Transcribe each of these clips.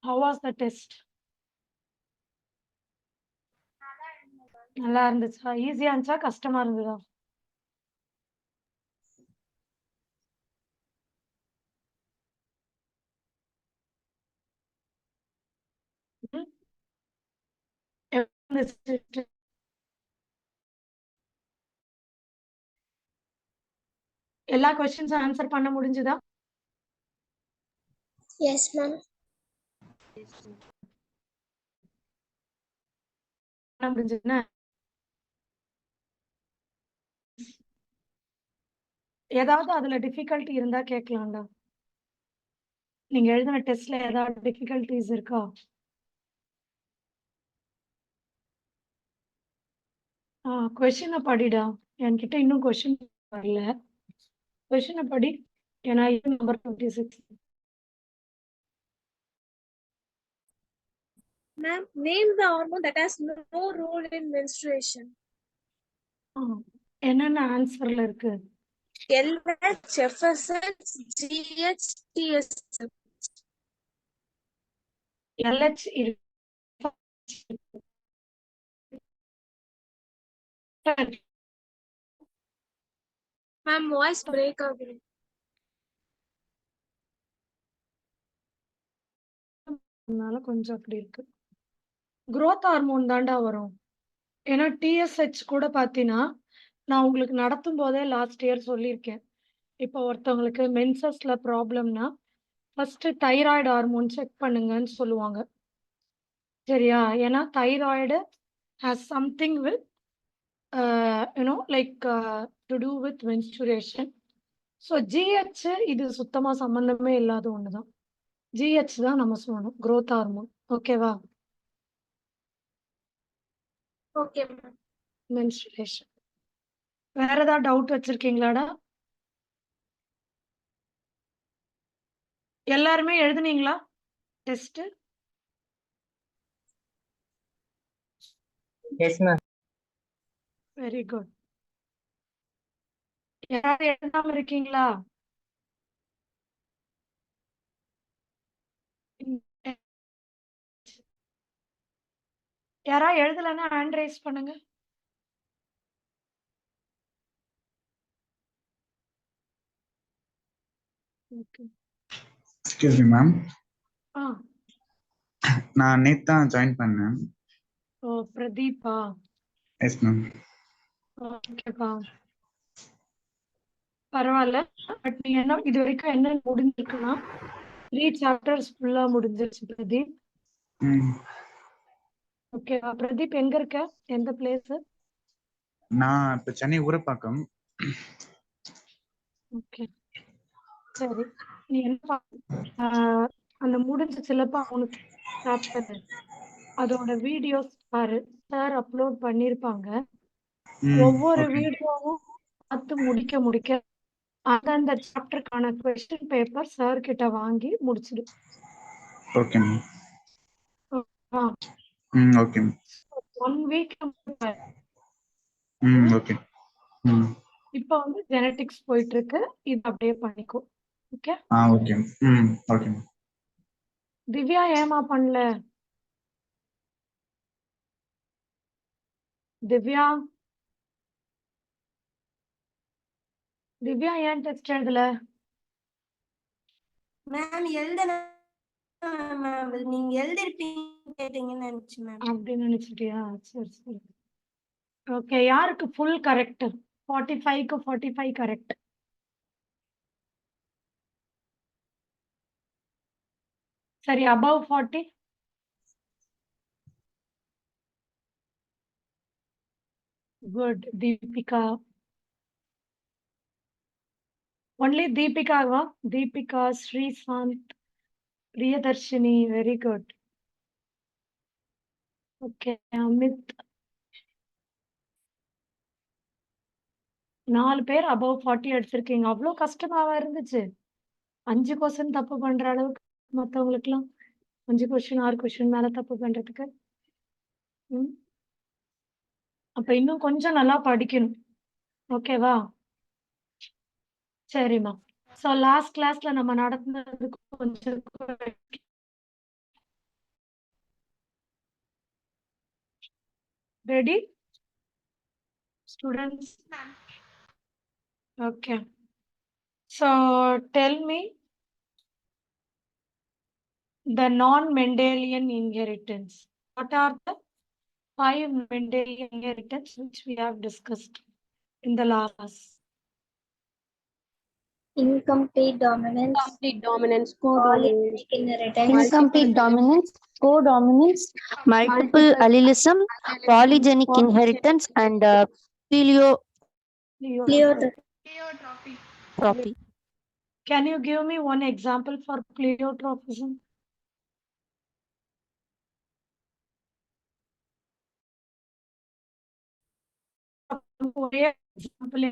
How was the test? நல்லா இருந்துச்சா? ஈஸியா இருந்துச்சா? கஷ்டமா இருந்ததா? ம். எப்படி இருந்துச்சு? எல்லா கொஸ்டின்ஸும் ஆன்சர் பண்ண முடிஞ்சுதா? Yes, ma'am. பண்ண முடிஞ்சதுன்னா ஏதாவது அதுல டிஃபிகல்ட்டி இருந்தா கேட்கலாம்டா. நீங்க எழுதின டெஸ்ட்ல ஏதாவது டிஃபிகல்ட்டிஸ் இருக்கா? கொஸ்டினை படிடா. என்கிட்ட இன்னும் கொஸ்டின் வரல. கொஸ்டினை படி. ஏன்னா இது number 26. Ma'am, name the hormone that has no role in menstruation. என்னென்ன ஆன்சர்ல இருக்கு? LH, FSH, GH, TSH. LH Ma'am, voice break ஆகுது. அதனால கொஞ்சம் அப்படி இருக்கு. growth ஹார்மோன் தாண்டா வரும். ஏன்னா TSH கூட பார்த்தீங்கன்னா, நான் உங்களுக்கு நடத்தும் போதே லாஸ்ட் இயர் சொல்லியிருக்கேன். இப்போ ஒருத்தவங்களுக்கு மென்சஸ்ல ப்ராப்ளம்னா, ஃபர்ஸ்ட் தைராய்டு ஹார்மோன் செக் பண்ணுங்கன்னு சொல்லுவாங்க. சரியா? ஏன்னா thyroid has something with like to do with menstruation. So GH இது சுத்தமா சம்மந்தமே இல்லாத ஒண்ணுதான். GH தான் நம்ம சொல்லணும். growth hormone. ஓகேவா? Okay, ma'am. மென்ஸ்ட்ரேஷன். வேற ஏதாவது டவுட் வச்சிருக்கீங்களாடா? எல்லாருமே எழுதுனீங்களா test? Yes, ma'am. Very good. யாராவது எழுதாம இருக்கீங்களா? யாராவது எழுதலைன்னா ஹேண்ட் ரைஸ் பண்ணுங்க. ஓகே. எக்ஸ்கியூஸ் மீ மேம், ஆ நான் நேத்து தான் ஜாயின் பண்ணேன். ஓ பிரதீப்பா? Yes ma'am. ஓகேப்பா, பரவாயில்ல. பட் நீங்க என்ன இது வரைக்கும் என்ன முடிஞ்சிருக்குன்னா 3 சாப்டர்ஸ் ஃபுல்லா முடிஞ்சிருச்சு பிரதீப். ஓகேவா? பிரதீப் எங்க இருக்க? எந்த பிளேஸ்? நான் இப்ப சென்னை ஊரப்பாக்கம். ஓகே சரி. நீ என்ன அந்த முடிஞ்சிச்சுலப்பா உனக்கு சாப்டர், அதோட வீடியோஸ் பாரு. சார் அப்லோட் பண்ணிருப்பாங்க. ஒவ்வொரு வீடியோவும் பார்த்து முடிக்க முடிக்க அந்தந்த சாப்டருக்கான கொஸ்டின் பேப்பர் சார் கிட்ட வாங்கி முடிச்சிடு. Okay ma'am. Okay ma'am. 1 week. Okay. இப்போ வந்து ஜெனடிக்ஸ் போயிட்டு இருக்கு, இது அப்படியே பண்ணிக்கோ. Okay. Okay. Okay ma'am. Divya ஏமா பண்ணல? திவ்யா திவ்யா ஏன் டெஸ்ட் எழுதல? மேம் எழுதல மேம், நீங்க எழுதிருப்பீங்க கேட்டீங்கன்னு நினைச்சேன் மேம். அப்படி நினைச்சிட்டியா? சரி சரி. ஓகே, யாருக்கு ஃபுல் கரெக்ட்? 45க்கு 45 கரெக்ட். சரி, above 40? குட். தீபிகா, ஒன்லி தீபிகாவா? Deepika, Sreesanth, Priyadarshini, very good. Okay, Amit, 4 பேர் above 40 எடுத்திருக்கீங்க. அவ்வளோ கஷ்டமாவா இருந்துச்சு? 5 கொஸ்டின் தப்பு பண்ற அளவுக்கு மற்றவங்களுக்குலாம் 5 கொஸ்டின் 6 கொஸ்டின் மேல தப்பு பண்றதுக்கு? அப்ப இன்னும் கொஞ்சம் நல்லா படிக்கணும். ஓகேவா? சரிம்மா. ஸோ லாஸ்ட் கிளாஸ்ல நம்ம நடந்ததுக்கு கொஞ்சம் Ready, students? Okay. So tell me the non-Mendelian inheritance. What are the 5 Mendelian inheritance which we have discussed in the last class? Incomplete dominance, Complete dominance, co-dominance, polygenetic inheritance, Incomplete dominance, co-dominance, multiple allelism, polygenic inheritance, and pleiotropy. Can you give me one example for pleiotropism? Example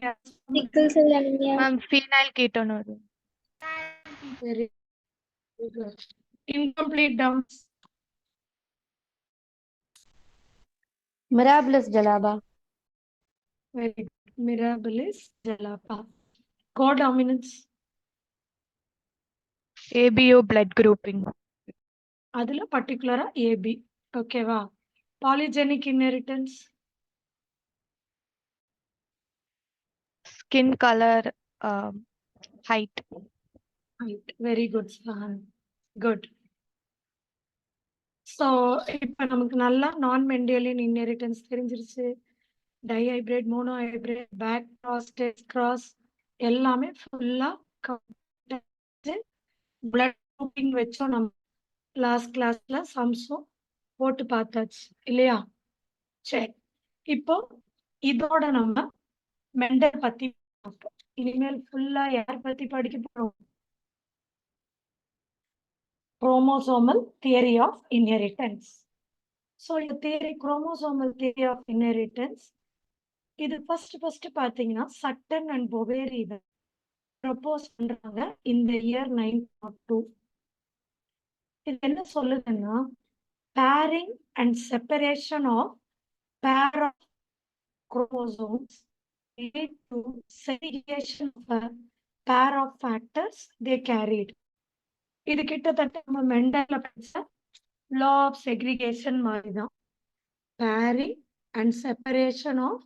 sickle cell anemia, Phenyl ketonuria. very good. Incomplete dominance. Mirabilis jalaba. Very good. Mirabilis jalapa. Co-dominance. ABO blood grouping. அதுல particular AB. ஓகேவா? Polygenic inheritance. Skin color, height. Right. Very good, Sahan. Good. So இப்ப நமக்கு நல்லா non-Mendelian inheritance தெரிஞ்சிருச்சு. Dihybrid, monohybrid, back cross, test cross எல்லாமே ஃபுல்லா blood grouping வச்சோம் நம்ம லாஸ்ட் கிளாஸ்ல சம்ஸும் போட்டு பார்த்தாச்சு இல்லையா? சரி, இப்போ இதோட நம்ம மெண்டல் பத்தி பார்ப்போம். இனிமேல் ஃபுல்லா யார் பத்தி படிக்க போறோம்? Chromosomal theory of inheritance. So இந்த theory chromosomal theory of inheritance இது first பாத்தீங்கன்னா சட்டன் அண்ட் பொவேரி இதை ப்ரப்போஸ் பண்றாங்க இந்த இயர் 1902. இது என்ன சொல்லுதுன்னா pairing and separation of pair of chromosomes lead to segregation of a pair of factors they carried. இது கிட்டத்தட்ட நம்ம மெண்டல்ல படிச்ச law of segregation மாதிரி தான். Pairing and separation of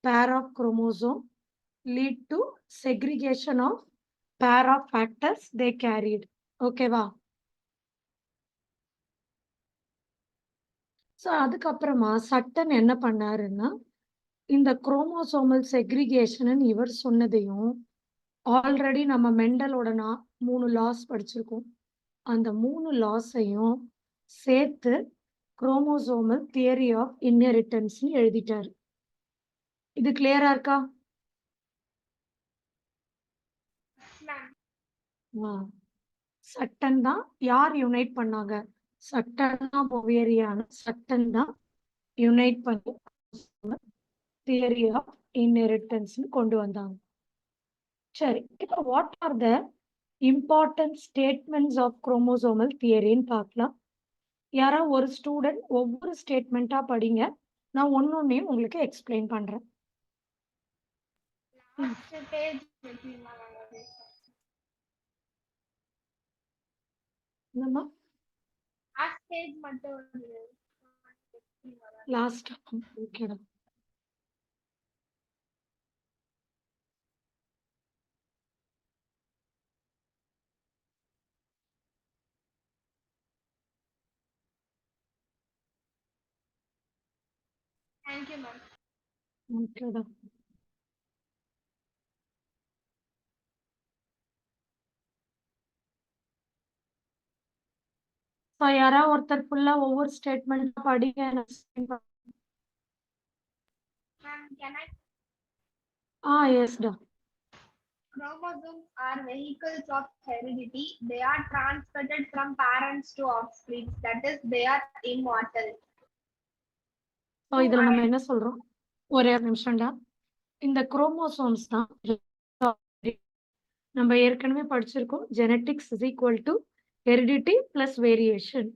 pair of chromosome lead to segregation of pair of factors they carried. ஓகேவா? So அதுக்கப்புறமா சட்டன் என்ன பண்ணாருன்னா இந்த குரோமோசோமல் செக்ரிகேஷன் இவர் சொன்னதையும் ஆல்ரெடி நம்ம மெண்டலோட 3 லாஸ் படிச்சிருக்கோம். அந்த 3 லாஸையும் சேர்த்து குரோமோசோமல் தியரி ஆஃப் இன்ஹெரிட்டன்ஸ் எழுதிட்டாரு. இது கிளியரா இருக்கா? சட்டன் தான் யார் யுனைட் பண்ணாங்க? சட்டன் தான் பொவேரியான சட்டன் தான் யுனைட் பண்ணி தியரி ஆஃப் இன்ஹெரிட்டன்ஸ் கொண்டு வந்தாங்க. சரி, இப்போ what are the important statements of chromosomal தியரின்னு பார்க்கலாம். யாரா ஒரு ஸ்டூடெண்ட் ஒவ்வொரு ஸ்டேட்மெண்ட்டா படிங்க, நான் ஒன்னொன்னையும் உங்களுக்கு எக்ஸ்பிளைன் பண்றேன். என்னம்மா? லாஸ்ட் ஓகேடா. Thank you, ma'am. ஓகேடா. யாரா ஒருத்தர் ஃபுல்லா ஒவ்வொரு ஸ்டேட்மெண்ட் படிங்க. Ma'am, can I? எஸ் டா. Chromosomes are vehicles of heredity. They are transmitted from parents to offspring. That is, they are immortal. இதுல நம்ம என்ன சொல்றோம்? ஒரே நிமிஷம்டா. இந்த குரோமோசோம்ஸ் தான் நம்ம ஏற்கனவே படிச்சிருக்கோம். Genetics is equal to heredity plus variation.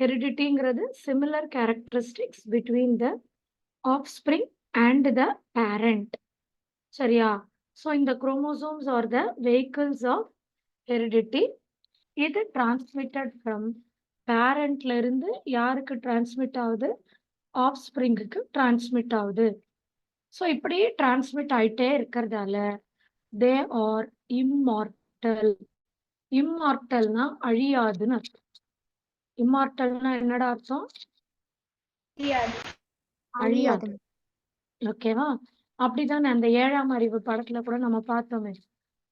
ஹெரிடிட்டிங்கிறது similar characteristics between the offspring and the parent. சரியா? ஸோ இந்த chromosomes are the vehicles of heredity. இது டிரான்ஸ்மிட்டட் ஃப்ரம் பேரண்ட்ல இருந்து யாருக்கு டிரான்ஸ்மிட் ஆகுது? ஆஃப் ஸ்பிரிங்குக்கு டிரான்ஸ்மிட் ஆகுது. ஸோ இப்படி டிரான்ஸ்மிட் ஆயிட்டே இருக்கிறதால தே ஆர் இம்மார்டல். இம்மார்டல்னா அழியாதுன்னு அர்த்தம். இம்மார்டல்னா என்னடா அர்த்தம்? அழியாது. ஓகேவா? அப்படிதான் அந்த 7ஆம் அறிவு படத்துல கூட நம்ம பார்த்தோமே,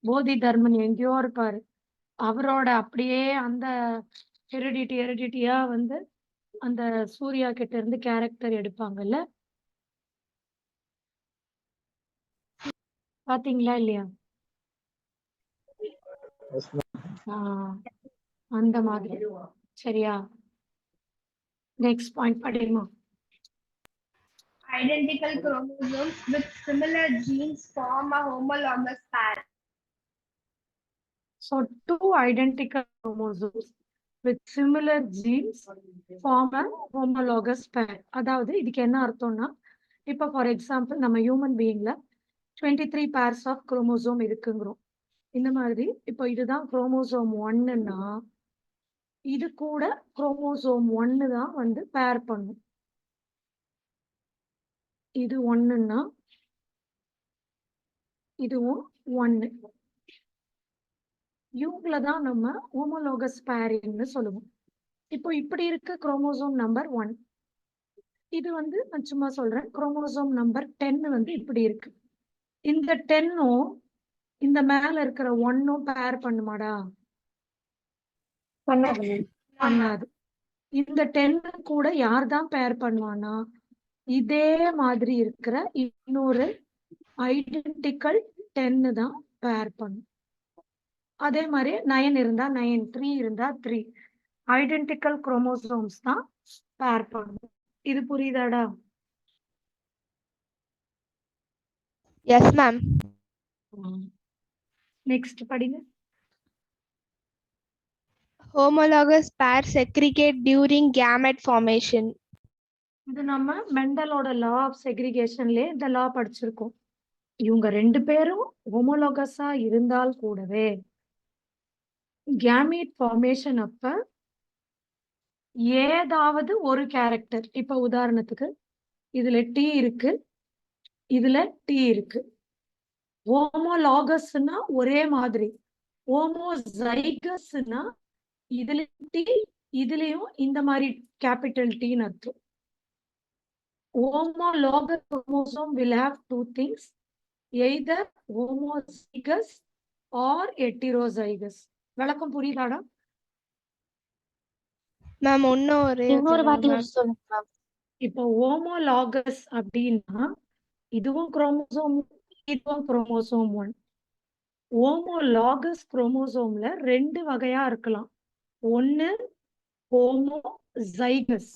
போதி தர்மன் எங்கேயோ இருப்பாரு, அவரோட அப்படியே அந்த ஹெரிடிட்டியா வந்து அந்த சூர்யா கிட்ட இருந்து கேரக்டர் எடுப்பாங்கல்ல, பாத்தீங்களா இல்லையா? அந்த மாதிரி. சரியா? நெக்ஸ்ட் பாயிண்ட் படிமா. Identical chromosomes with similar genes form a homologous pair. So two identical chromosomes with similar genes form a homologous pair. அதாவது இதுக்கு என்ன அர்த்தம்னா, இப்போ ஃபார் எக்ஸாம்பிள் நம்ம ஹியூமன் பீயிங்ல 23 pairs ஆஃப் குரோமோசோம் இருக்குங்கிறோம். இந்த மாதிரி இப்போ இதுதான் குரோமோசோம் 1ன்னா இது கூட குரோமோசோம் 1 தான் வந்து பேர் பண்ணும். இது 1ன்னா இதுவும் 1. இவங்கள தான் நம்ம ஹோமோலோகஸ் பேரிங்னு சொல்லுவோம். இப்போ இப்படி இருக்கு குரோமோசோம் நம்பர் 1. இது வந்து நான் சும்மா சொல்றேன். குரோமோசோம் நம்பர் 10 வந்து இப்படி இருக்கு. இந்த 10ம் இந்த மேல இருக்கிற 1ம் பேர் பண்ணுமாடா? பண்ணாது. இந்த 10 கூட யார் தான் பேர் பண்ணுவானா, இதே மாதிரி இருக்கிற இன்னொரு ஐடென்டிக்கல் 10 தான் பேர் பண்ணும். அதே மாதிரி 9 இருந்தா 9, 3 இருந்தா 3 ஐடென்டிக்கல் குரோமோசோம்ஸ் தான் பேர் பண்ணும். இது புரியுதாடா? Yes ma'am. நெக்ஸ்ட் படிங்க. Homologous pairs segregate during gamete formation. இது நம்ம மெண்டலோட லா ஆஃப் செக்ரிகேஷன்லயே இந்த லா படிச்சிருக்கோம். இவங்க 2 பேரும் ஹோமோலோகஸா இருந்தால் கூடவே கேமீட் ஃபார்மேஷன் அப்ப ஏதாவது ஒரு கேரக்டர், இப்ப உதாரணத்துக்கு இதுல டி இருக்கு, இதுல டி இருக்கு. ஹோமோலாகஸ்னா ஒரே மாதிரி, ஹோமோசைகஸ்னா இதுல டி இதுலயும் இந்த மாதிரி கேபிட்டல் டின்னு அர்த்தம். Homologous chromosome will have two things, either homozygous or heterozygous. விளக்கம் புரியுதாடா? மேம் இன்னொரு வாட்டி சொல்லுங்க மேம். இப்போ ஹோமோலாகஸ் அப்படின்னா இதுவும் குரோமோசோம், இதுவும் குரோமோசோம் 1. ஹோமோலாகஸ் குரோமோசோம்ல 2 வகையா இருக்கலாம். ஒன்னு ஹோமோசைகஸ்.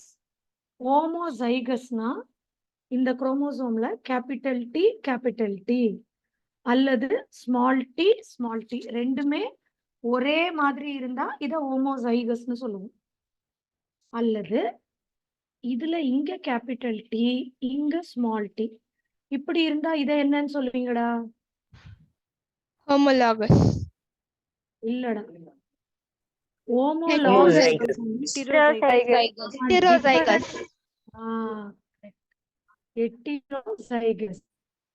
ஹோமோசைகஸ்னா இந்த குரோமோசோம்ல கேபிட்டல் டி அல்லது ஸ்மால் டி ரெண்டுமே ஒரே மாதிரி இருந்தா இத ஹோமோசைகஸ்னு சொல்லுவோம். அல்லது இதுல இங்க கேபிட்டல் டி இங்க ஸ்மால் டி இப்படி இருந்தா இத என்னன்னு சொல்லுவீங்கடா? Homologous. இல்லடா, ஹோமோலாகஸ் Heterozygous. ஹெட்டிரோசைகஸ்.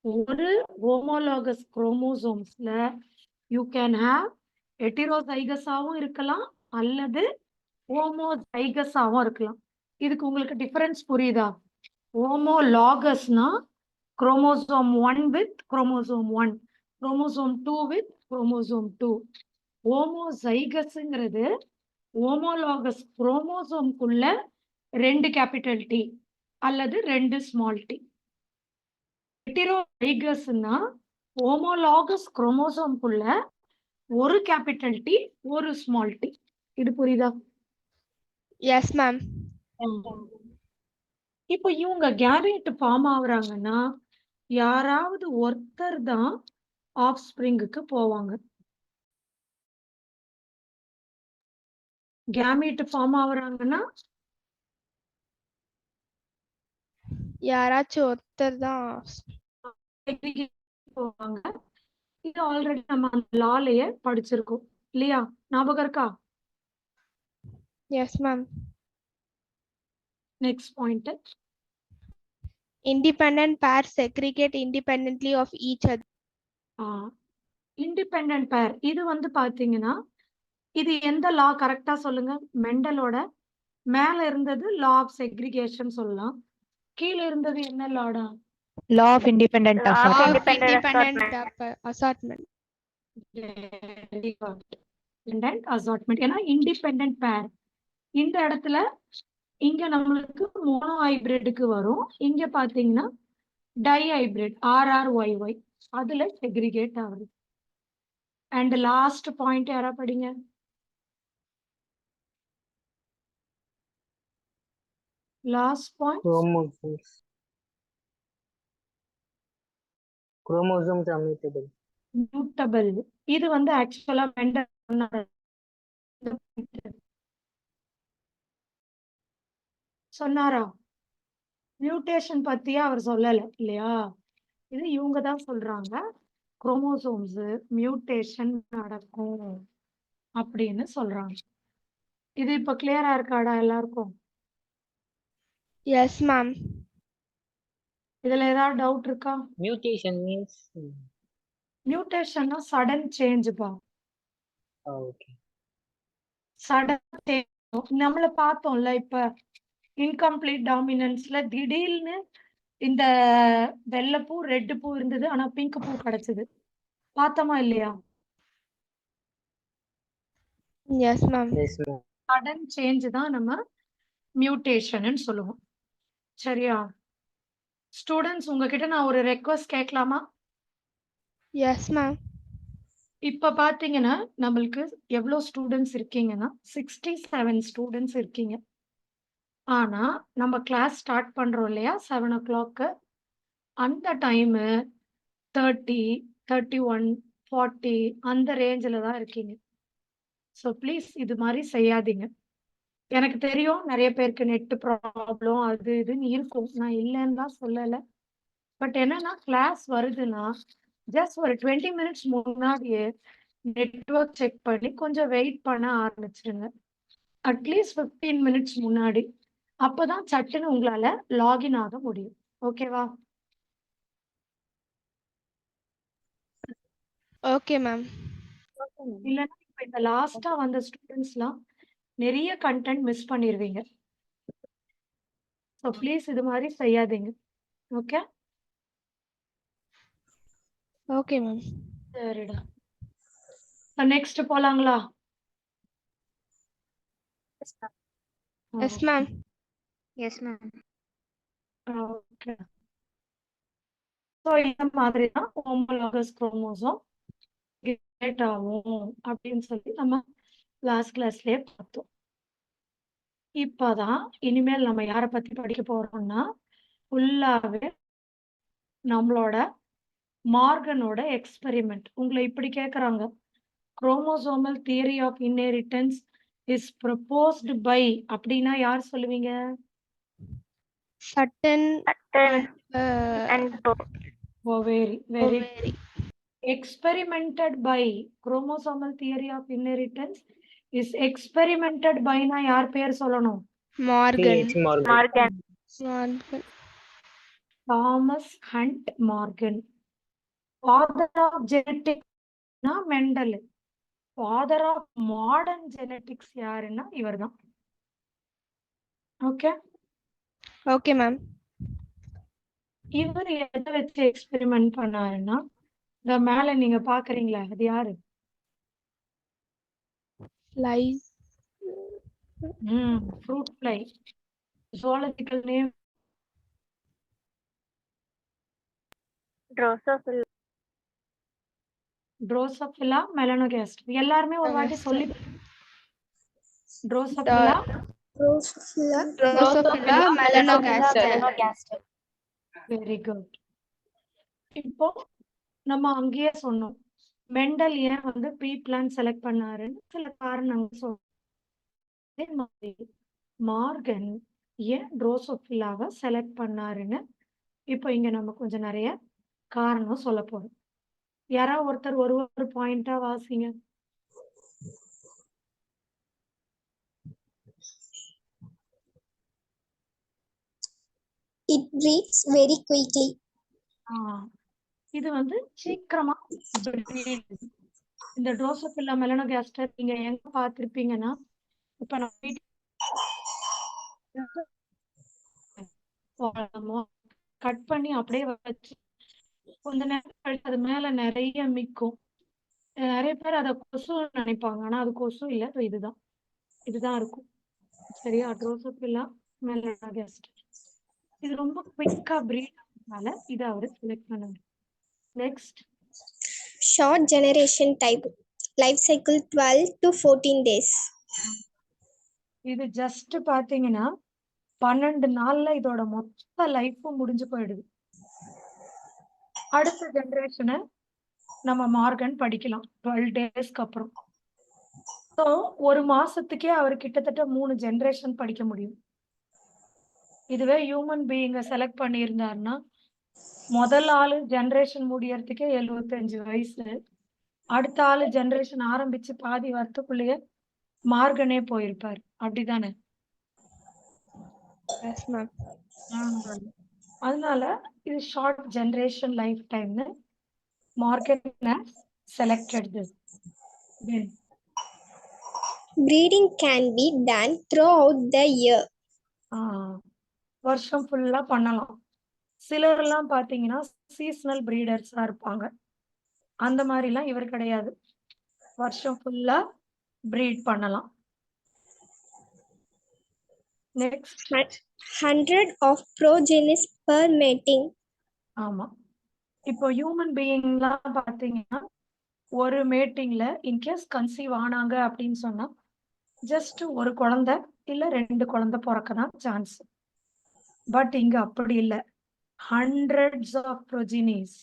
ஒரு ஹோமோலாகஸ் குரோமோசோம்ஸ்ல யூ கேன் ஹேவ் ஹெட்டிரோசைகஸாவும் இருக்கலாம் அல்லது ஹோமோசைகஸாவும் இருக்கலாம். இதுக்கு உங்களுக்கு டிஃபரன்ஸ் புரியுதா? ஹோமோலாகஸ்னா chromosome 1 with chromosome 1, chromosome 2 with chromosome 2. ஹோமோசைகஸ்ங்கிறது ஹோமோலாகஸ் குரோமோசோம்குள்ள 2 கேபிட்டல் டி அல்லது 2 ஸ்மால் டி. ஹெட்டிரோசைகஸ்னா ஹோமோலாகஸ் குரோமோசோம்குள்ள ஒரு கேபிட்டல் டி ஒரு ஸ்மால் டி. இது புரியுதா? Yes ma'am. இப்போ இவங்க கேமெட் ஃபார்ம் ஆகுறாங்கன்னா யாராவது ஒருத்தர் தான் ஆஃப் ஸ்பிரிங்குக்கு போவாங்க. கேமெட் ஃபார்ம் ஆகுறாங்கன்னா யாராச்சும் ஒருத்தர் தான் போவாங்க. இது ஆல்ரெடி நம்ம அந்த லாலயே படிச்சிருக்கோம் இல்லையா? ஞாபகம் இருக்கா? S ma'am. Next point. Independent pairs segregate independently of each other. Independent பேர் இது வந்து பாத்தீங்கன்னா இது எந்த லா கரெக்டா சொல்லுங்க. மெண்டலோட மேல இருந்தது லா ஆஃப் செக்ரிகேஷன் சொல்லலாம். கீழ இருந்தது என்ன லாடா? Law of independent Law of assortment. independent assortment. Independent assortment. ஏன்னா இண்டிபெண்டன்ட் பேர் இந்த இடத்துல இங்க நம்மளுக்கு மோனோ ஹைபிரிடுக்கு வரும். இங்க பாத்தீங்கன்னா டை ஹைபிரிட் RRYY அதுல செக்ரிகேட் ஆகுது. அண்ட் லாஸ்ட் பாயிண்ட் யாரா படிங்க. Last point Chromosomes are mutable. Mutable. இது வந்து ஆக்சுவலா மெண்டல் சொன்னாரா? மியூட்டேஷன் பத்தியே அவர் சொல்லல இல்லையா? இது இவங்க தான் சொல்றாங்க. குரோமோசோம்ஸ் மியூட்டேஷன் நடக்கும் அப்படின்னு சொல்றாங்க. இது இப்ப கிளியரா இருக்காடா எல்லாருக்கும்? Yes, ma'am. இதுல ஏதாவது டவுட் இருக்கா? Mutation means. மியூட்டேஷன்னா சடன் சேஞ்சுப்பா. Okay. சடன் சேஞ்ச் நம்மள பார்த்தோம்ல இப்ப இன்கம்ப்ளீட் டாமினன்ஸ்ல திடீர்னு இந்த வெள்ளை பூ ரெட் பூ இருந்தது ஆனா பிங்க் பூ கிடைச்சது பார்த்தோமா இல்லையா? Yes, ma'am. Yes, ma'am. Sudden change தான் நம்ம மியூட்டேஷன் சொல்லுவோம். சரியா? ஸ்டூடெண்ட்ஸ் உங்ககிட்ட நான் ஒரு ரெக்வஸ்ட் கேட்கலாமா? Yes, ma'am. இப்ப பாத்தீங்கன்னா நம்மளுக்கு எவ்வளவு ஸ்டூடெண்ட்ஸ் இருக்கீங்கன்னா 67 ஸ்டூடெண்ட்ஸ் இருக்கீங்க. ஆனா நம்ம கிளாஸ் ஸ்டார்ட் பண்றோம் இல்லையா 7 o'clock அந்த டைம் 30, 31, 40 அந்த ரேஞ்சில தான் இருக்கீங்க. ஸோ ப்ளீஸ் இது மாதிரி செய்யாதீங்க. எனக்கு தெரியும் நிறைய பேருக்கு நெட் ப்ராப்ளம் அது இதுன்னு இருக்கும். நான் இல்லைன்னு தான் சொல்லலை. பட் என்னன்னா கிளாஸ் வருதுன்னா ஜஸ்ட் ஒரு 20 minutes முன்னாடியே நெட்வொர்க் செக் பண்ணி கொஞ்சம் வெயிட் பண்ண ஆரம்பிச்சிருங்க. அட்லீஸ்ட் 15 minutes முன்னாடி. அப்பதான் சட்டுன்னு உங்களால லாகின் ஆக முடியும். ஓகேவா? Okay, ma'am. இல்லைன்னா இப்ப இந்த லாஸ்டா வந்த ஸ்டூடெண்ட்ஸ்லாம் நிறைய கண்டென்ட் மிஸ் பண்ணிடுவீங்க. ஸோ ப்ளீஸ் இது மாதிரி செய்யாதீங்க. ஓகே? Okay, ma'am. சரிடா. நெக்ஸ்ட் போலாங்களா? Yes, ma'am. Yes, ma'am. Okay. So இந்த மாதிரி தான் ஹோமோலாகஸ் குரோமோசோம் கிரியேட் ஆகும் அப்படின்னு சொல்லி நம்ம லாஸ்ட் கிளாஸ்லயே பார்த்தோம். இப்பதான் இனிமேல் நம்ம யாரை பத்தி படிக்க போறோம்னா ஃபுல்லாவே நம்மளோட மார்கனோட எக்ஸ்பெரிமெண்ட். உங்களை இப்படி கேட்குறாங்க, chromosomal theory of inheritance is proposed by அப்படின்னா யார் சொல்லுவீங்க? Sutton And very experimented by. chromosomal theory of inheritance is experimented by னா யார் பேர் சொல்லணும்? Morgan. T.H. Morgan. Morgan. Morgan. Thomas Hunt Morgan. Father of genetics Mendel. Father of modern genetics யாருன்னா இவர்தான். Okay? Okay, ma'am. இவர் எதை வச்சு experiment பண்ணாருன்னா இந்த மேல நீங்க பாக்குறீங்களா அது யாரு? Lies. Fruit fly. Zoological name Drosophila. Drosophila melanogaster. எல்லாருமே ஒரு வாட்டி சொல்லி Drosophila Drosophila melanogaster. Very good. இப்போ நம்ம அங்கேயே சொன்னோம் மெண்டல் ஏன் வந்து ப்ரீ பிளான் செலக்ட் பண்ணாருன்னு சில காரணங்கள் சொன்னோம். அதே மாதிரி மார்கன் ஏன் ட்ரோசோஃபிலாவை செலக்ட் பண்ணாருன்னு இப்போ இங்க நம்ம கொஞ்சம் நிறைய காரணம் சொல்ல போறோம். யாராவது ஒருத்தர் ஒரு பாயிண்டா வாசிங்க. It breeds very quickly. இது வந்து சீக்கிரமா breed. இந்த ட்ரோசோபில்லா மெலனோகாஸ்டர் நீங்க எங்க பார்த்திருப்பீங்கன்னா, இப்ப நம்ம கட் பண்ணி அப்படியே வச்சு கொஞ்ச நேரம் கழிச்சு அது மேல நிறைய மிக்கும். நிறைய பேர் அதை கொசு நினைப்பாங்க, ஆனா அது கொசு இல்ல, இதுதான் இருக்கும். சரியா? ட்ரோசோபில்லா மெலனோகாஸ்டர் இது ரொம்ப குவிக்கா பிரீட் ஆனதுனால இதை அவரு செலக்ட் பண்ணாரு. Next Short generation type. Life cycle 12 to 14 days. இது ஜஸ்ட் பாத்தீங்கன்னா 12 நாள்ல இதோட மொத்த லைஃப்பும் முடிஞ்சு போயிடுது. அடுத்த ஜெனரேஷனை நம்ம மார்கன் படிக்கலாம் 12 டேஸ்க்கு அப்புறம். ஸோ ஒரு மாசத்துக்கே அவர் கிட்டத்தட்ட 3 ஜெனரேஷன் படிக்க முடியும். இதுவே ஹியூமன் பீயிங்க செலக்ட் பண்ணியிருந்தாருன்னா முதல் ஆளு ஜெனரேஷன் முடியறதுக்கே 75 வயசு, அடுத்த ஆளு ஜெனரேஷன் ஆரம்பிச்சு பாதி வரத்துக்குள்ளேயே மார்கனே போயிருப்பாரு. அப்படிதானே? அதனால இது ஷார்ட் ஜெனரேஷன் லைஃப் டைம்னு Morgan selected this. Breeding can be done throughout the year. வருஷம் ஃபுல்லா பண்ணலாம். சிலர்லாம் பாத்தீங்கன்னா சீசனல் பிரீடர்ஸா இருப்பாங்க. அந்த மாதிரிலாம் இவர் கிடையாது, வருஷம் ஃபுல்லா பிரீட் பண்ணலாம். Next 100 of progenies per mating. ஆமா, இப்போ ஹியூமன் பீயிங்லாம் பாத்தீங்கன்னா ஒரு மேட்டிங்ல இன்கேஸ் கன்சீவ் ஆனாங்க அப்படின்னு சொன்னா ஜஸ்ட் ஒரு குழந்தை இல்ல 2 குழந்தை பிறக்கதான் சான்ஸ். பட் இங்க அப்படி இல்லை, hundreds of progenies.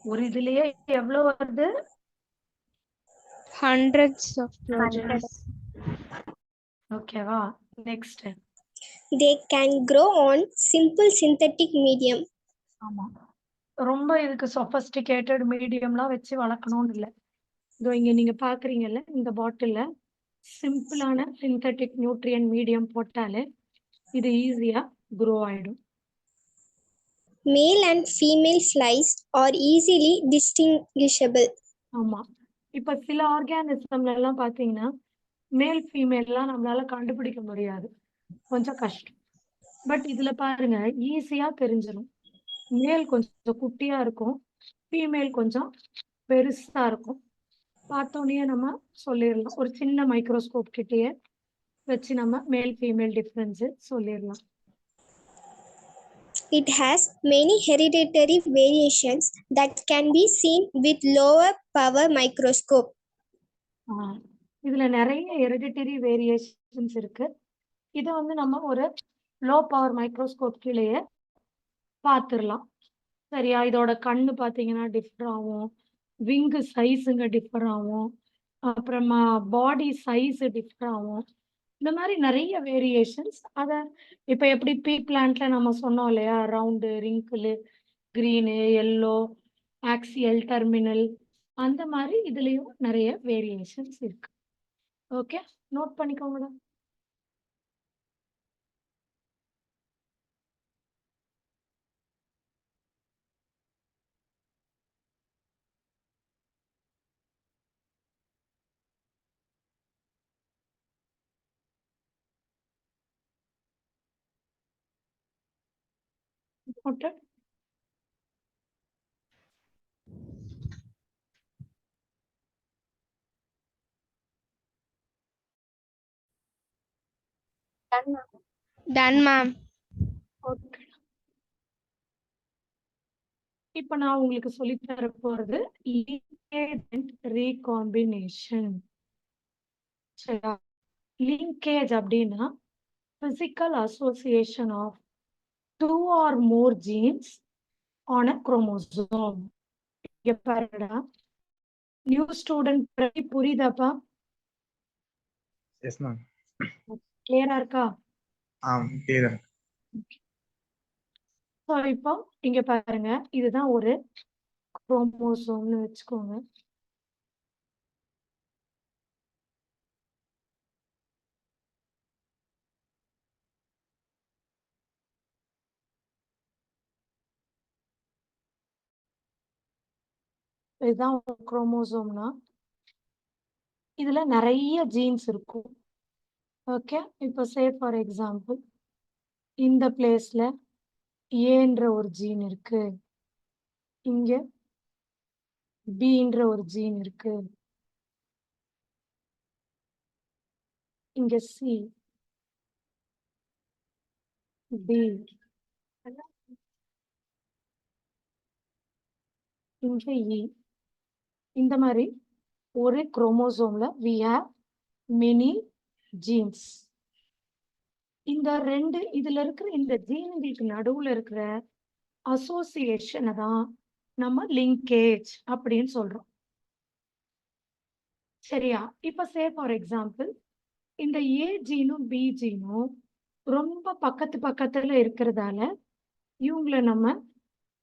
ஒரு இதுலயே எவ்வளவு வருது? Hundreds of progenies. ஓகேவா? Next They can grow on simple synthetic medium. ஆமா, ரொம்ப இதுக்கு சொபஸ்டிகேட்டட் மீடியம்லாம் வச்சு வளர்க்கணும்னு இல்லை. இதோ இங்க நீங்க பாக்குறீங்கல்ல, இந்த பாட்டில்ல சிம்பிளான சிந்தட்டிக் நியூட்ரியன் மீடியம் போட்டாலே இது ஈஸியா க்ரோ ஆயிடும். Male and female flies are easily distinguishable. ஆமா, இப்ப சில ஆர்கானிசம்ல எல்லாம் பாத்தீங்கன்னா மேல் ஃபீமேல்லாம் நம்மளால கண்டுபிடிக்க முடியாது, கொஞ்சம் கஷ்டம். பட் இதுல பாருங்க ஈஸியா தெரிஞ்சிடும். மேல் கொஞ்சம் குட்டியா இருக்கும், ஃபீமேல் கொஞ்சம் பெருசா இருக்கும். பார்த்தோன்னே நம்ம சொல்லிடலாம், ஒரு சின்ன மைக்ரோஸ்கோப் கிட்டேயே வச்சு நம்ம மேல் ஃபீமேல் டிஃபரன்ஸ் சொல்லிடலாம். It has many hereditary variations that can be seen with lower power microscope. இதுல நிறைய ஹெரிடிட்டரி வேரியேஷன்ஸ் இருக்கு. இதை வந்து நம்ம ஒரு லோ பவர் மைக்ரோஸ்கோப் கீழேயே பார்த்துடலாம். சரியா? இதோட கண்ணு பார்த்தீங்கன்னா டிஃபர் ஆகும், விங்கு சைஸுங்க டிஃபர் ஆகும், அப்புறமா பாடி சைஸ் டிஃபர் ஆகும். இந்த மாதிரி நிறைய வேரியேஷன்ஸ். அதை இப்போ எப்படி பீ பிளான்ட்ல நம்ம சொன்னோம் இல்லையா, round, wrinkle, green, yellow, axial, terminal, அந்த மாதிரி இதுலயும் நிறைய வேரியேஷன்ஸ் இருக்கு. ஓகே, நோட் பண்ணிக்கோங்க. Noted. Done, ma'am. ஓகே, இப்போ நான் உங்களுக்கு சொல்லி தர போறது ரீகாம்பினேஷன். சரியா? லிங்கேஜ் அப்படின்னா physical association of 2 or more genes on a chromosome. இங்க பாருடா, நியூ ஸ்டூடெண்ட் புரியுதாப்பா? Yes ma'am. கிளியரா இருக்கா? கிளியர். ஸோ இப்போ இங்க பாருங்க, இதுதான் ஒரு குரோமோசோம்னு வச்சுக்கோங்க. இதுதான் குரோமோசோம்னா இதுல நிறைய ஜீன்ஸ் இருக்கும். ஓகே, இப்போ சே ஃபார் எக்ஸாம்பிள் இந்த பிளேஸ்ல ஏன்ற ஒரு ஜீன் இருக்கு, இங்க பின்ற ஒரு ஜீன் இருக்கு, இங்க சி, டி, இங்க இ. இந்த மாதிரி ஒரு குரோமோசோம்ல we have many genes. இந்த ரெண்டு இதுல இருக்கிற இந்த ஜீன்களுக்கு நடுவுல இருக்கிற அசோசியேஷனை தான் நம்ம லிங்கேஜ் அப்படின்னு சொல்றோம். சரியா? இப்ப சே ஃபார் எக்ஸாம்பிள் இந்த ஏ ஜீனும் பி ஜீனும் ரொம்ப பக்கத்துல இருக்கிறதால இவங்கள நம்ம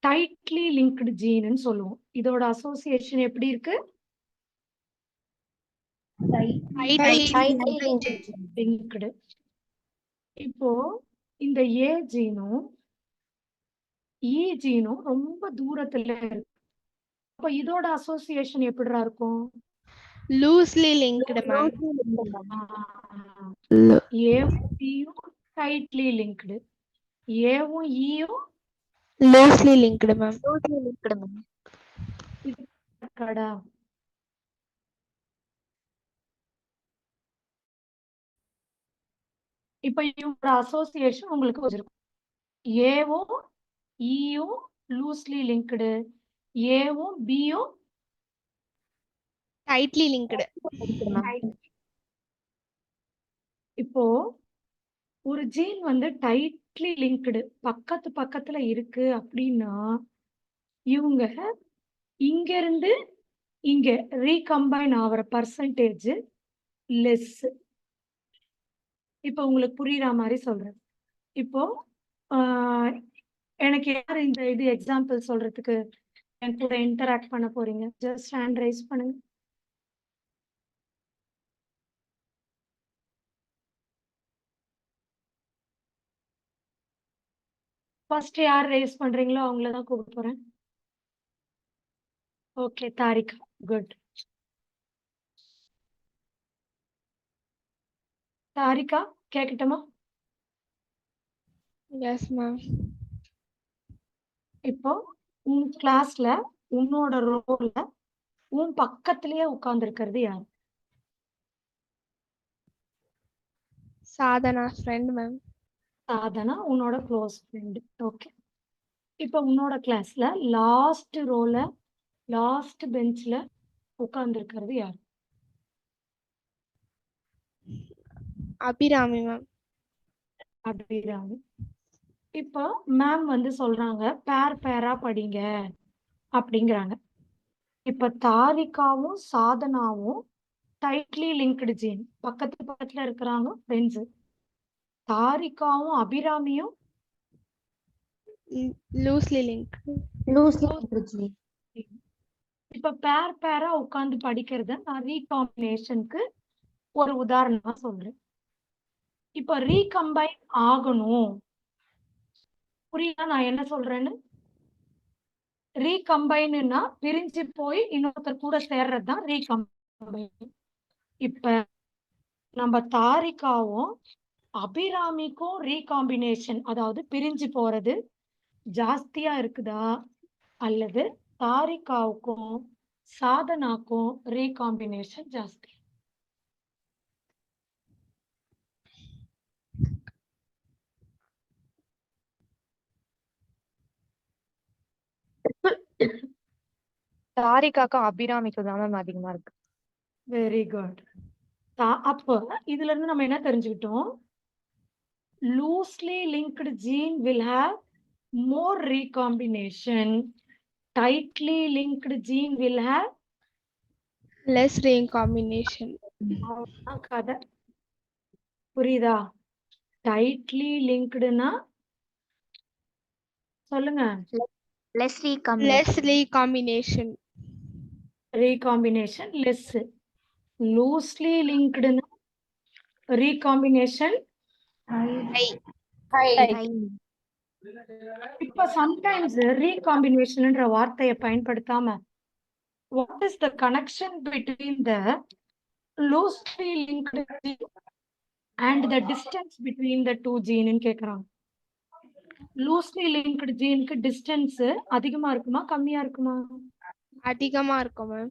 டைட்லி லிங்க்டு ஜீன்னு சொல்லுவோம். இதோட அசோசியேஷன் எப்படி இருக்கு? லிங்க்டு. இப்போ இந்த ஏ ஜீனும் இ ஜீனும் ரொம்ப தூரத்துல இருக்கு. அப்ப இதோட அசோசியேஷன் எப்படிடா இருக்கும்? Loosely linked ma'am. ஏவும் பியும் டைட்லி லிங்க்டு, ஏவும் ஈயும் லூஸ்லி லிங்க்டு மேம். கடா. இப்ப இவங்களோட அசோசியேஷன் உங்களுக்கு வச்சிருக்கும். ஏவும் ஈயும் லூஸ்லி லிங்க்டு, ஏவும் பியும் டைட்லி லிங்க்டு. இப்போ ஒரு ஜீன் வந்து டைட்லி லிங்க்டு பக்கத்துல இருக்கு அப்படின்னா இவங்க இங்க இருந்து இங்க ரீகம்பைன் ஆகிற பர்சன்டேஜ் லெஸ். இப்போ உங்களுக்கு புரியுற மாதிரி சொல்றேன். இப்போ எனக்கு யார் இந்த இது எக்ஸாம்பிள் சொல்றதுக்கு என் கூட இன்டராக்ட் பண்ண போறீங்க? ஜஸ்ட் ஹேண்ட் ரைஸ் பண்ணுங்க. ஃபர்ஸ்ட் யார் ரைஸ் பண்றீங்களோ அவங்கள தான் கூப்பிட போறேன். Okay, Tharika, good. தாரிகா, கேட்கட்டுமா? Yes ma'am. இப்போ உன் கிளாஸ்ல உன்னோட ரோல்ல உன் பக்கத்திலேயே உட்கார்ந்து இருக்கிறது யார்? Sadhana friend ma'am. சாதனா உன்னோட க்ளோஸ் ஃப்ரெண்டு. ஓகே, இப்போ உன்னோட கிளாஸ்ல லாஸ்ட் ரோல லாஸ்ட் பெஞ்ச்ல உட்கார்ந்து இருக்கிறது யார்? அபிராமி மேம். அபிராமி. இப்போ மேம் வந்து சொல்றாங்க பேரா படிங்க அப்படிங்கிறாங்க. இப்ப தாரிகாவும் சாதனாவும் டைட்லி லிங்க்டு ஜீன் பக்கத்துல இருக்கிறாங்க ஃப்ரெண்ட்ஸ். தாரிகாவும் அபிராமியும் லூஸ்லி லிங்க். இப்ப பேரா உட்கார்ந்து படிக்கிறத நான் ரீகாம்பினேஷனுக்கு ஒரு உதாரணமா சொல்றேன். இப்ப ரீகம்பைன் ஆகணும். புரியுதா நான் என்ன சொல்றேன்னு? ரீகம்பைன்னா பிரிஞ்சு போய் இன்னொருத்தர் கூட சேர்றதுதான் ரீகம்பைன். இப்ப நம்ம தாரிகாவும் அபிராமிக்கும் ரீகாம்பினேஷன், அதாவது பிரிஞ்சு போறது ஜாஸ்தியா இருக்குதா அல்லது தாரிகாவுக்கும் சாதனாக்கும் ரீகாம்பினேஷன் ஜாஸ்தி? தாரிகாக்கும் அபிராமிக்கும் தான் மேம் அதிகமா இருக்கு. Very good. அப்போ இதுல இருந்து நம்ம என்ன தெரிஞ்சுக்கிட்டோம்? Loosely linked gene will have more recombination. tightly linked gene will have less recombination. கதை புரியுதா? டைட்லி லிங்க்டுனா சொல்லுங்க. Less recombination. Recombination less. Loosely லிங்க்டுனா ரீகாம்பினேஷன் இப்ப சம்டைம்ஸ் ரீகாம்பினேஷன்ன்ற வார்த்தையை பயன்படுத்தாம What is the connection between the loosely linked gene and the distance between the two gene ன்னு கேக்குறாங்க. லூஸ்லி லிங்க்டு ஜீனுக்கு டிஸ்டன்ஸ் அதிகமா இருக்குமா கம்மியா இருக்குமா? அதிகமா இருக்கும் மேம்.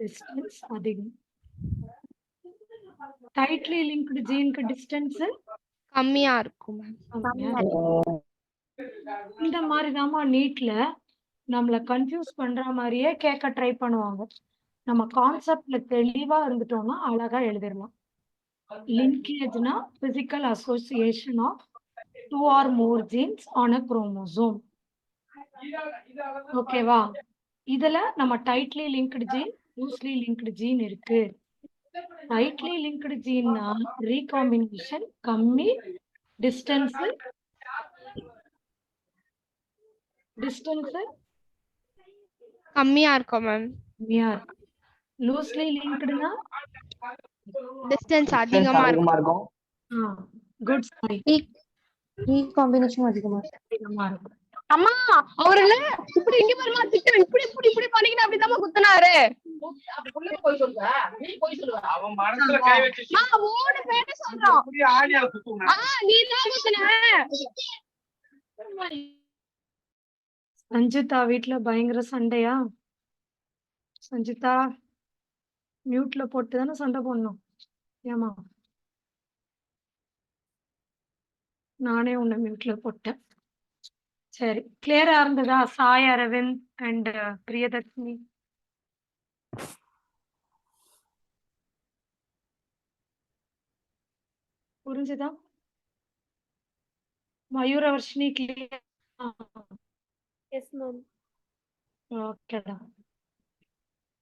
டிஸ்டன்ஸ் அதிகம். டைட்லி லிங்க்டு ஜீனுக்கு டிஸ்டன்ஸ் கம்மியா இருக்கும் மேம். இந்த மாதிரி தாம்மா நீட்ல நம்மள கன்ஃபியூஸ் பண்ற மாதிரியே கேட்க ட்ரை பண்ணுவாங்க. நம்ம கான்செப்ட்ல தெளிவா இருந்துட்டோம்னா அழகா எழுதிடலாம். லிங்கேஜ்னா physical association of 2 or more genes on a chromosome. ஓகேவா? இதுல நம்ம tightly linked gene, loosely linked gene இருக்கு. டைட்லி லிங்க்டு ஜீன்னா ரீகாம்பினேஷன் கம்மி, டிஸ்டன்ஸ் கம்மியா இருக்கும் மேம். கம்மியா இருக்கு. லூஸ்லி லிங்க்டுனா டிஸ்டன்ஸ் அதிகமா இருக்கும். Good sorry. ரீகாம்பினேஷன் அதிகமா அதிகமா இருக்கும். அம்மா அவருல இப்படி இங்க பாருமா திட்டம் இப்படி இப்படி இப்படி பண்ணிக்கிட்டு அப்படிதான் குத்துனாரு. அவன் மனசுல கை வச்சு ஓடு பேட்ட சொல்றான். நீதான் குத்துன. சஞ்சிதா வீட்ல பயங்கர சண்டையா? சஞ்சிதா மியூட்ல போட்டு தானே சண்டை போடணும். ஏமா நானே உன்னை மியூட்ல போட்டேன். சரி, கிளியரா இருந்ததா? சாய் அரவிந்த் அண்ட் பிரியதர்ஷினி. புரிஞ்சுதா? மயூரவர்ஷினி கிளியர்? Yes ma'am. ஓகேடா.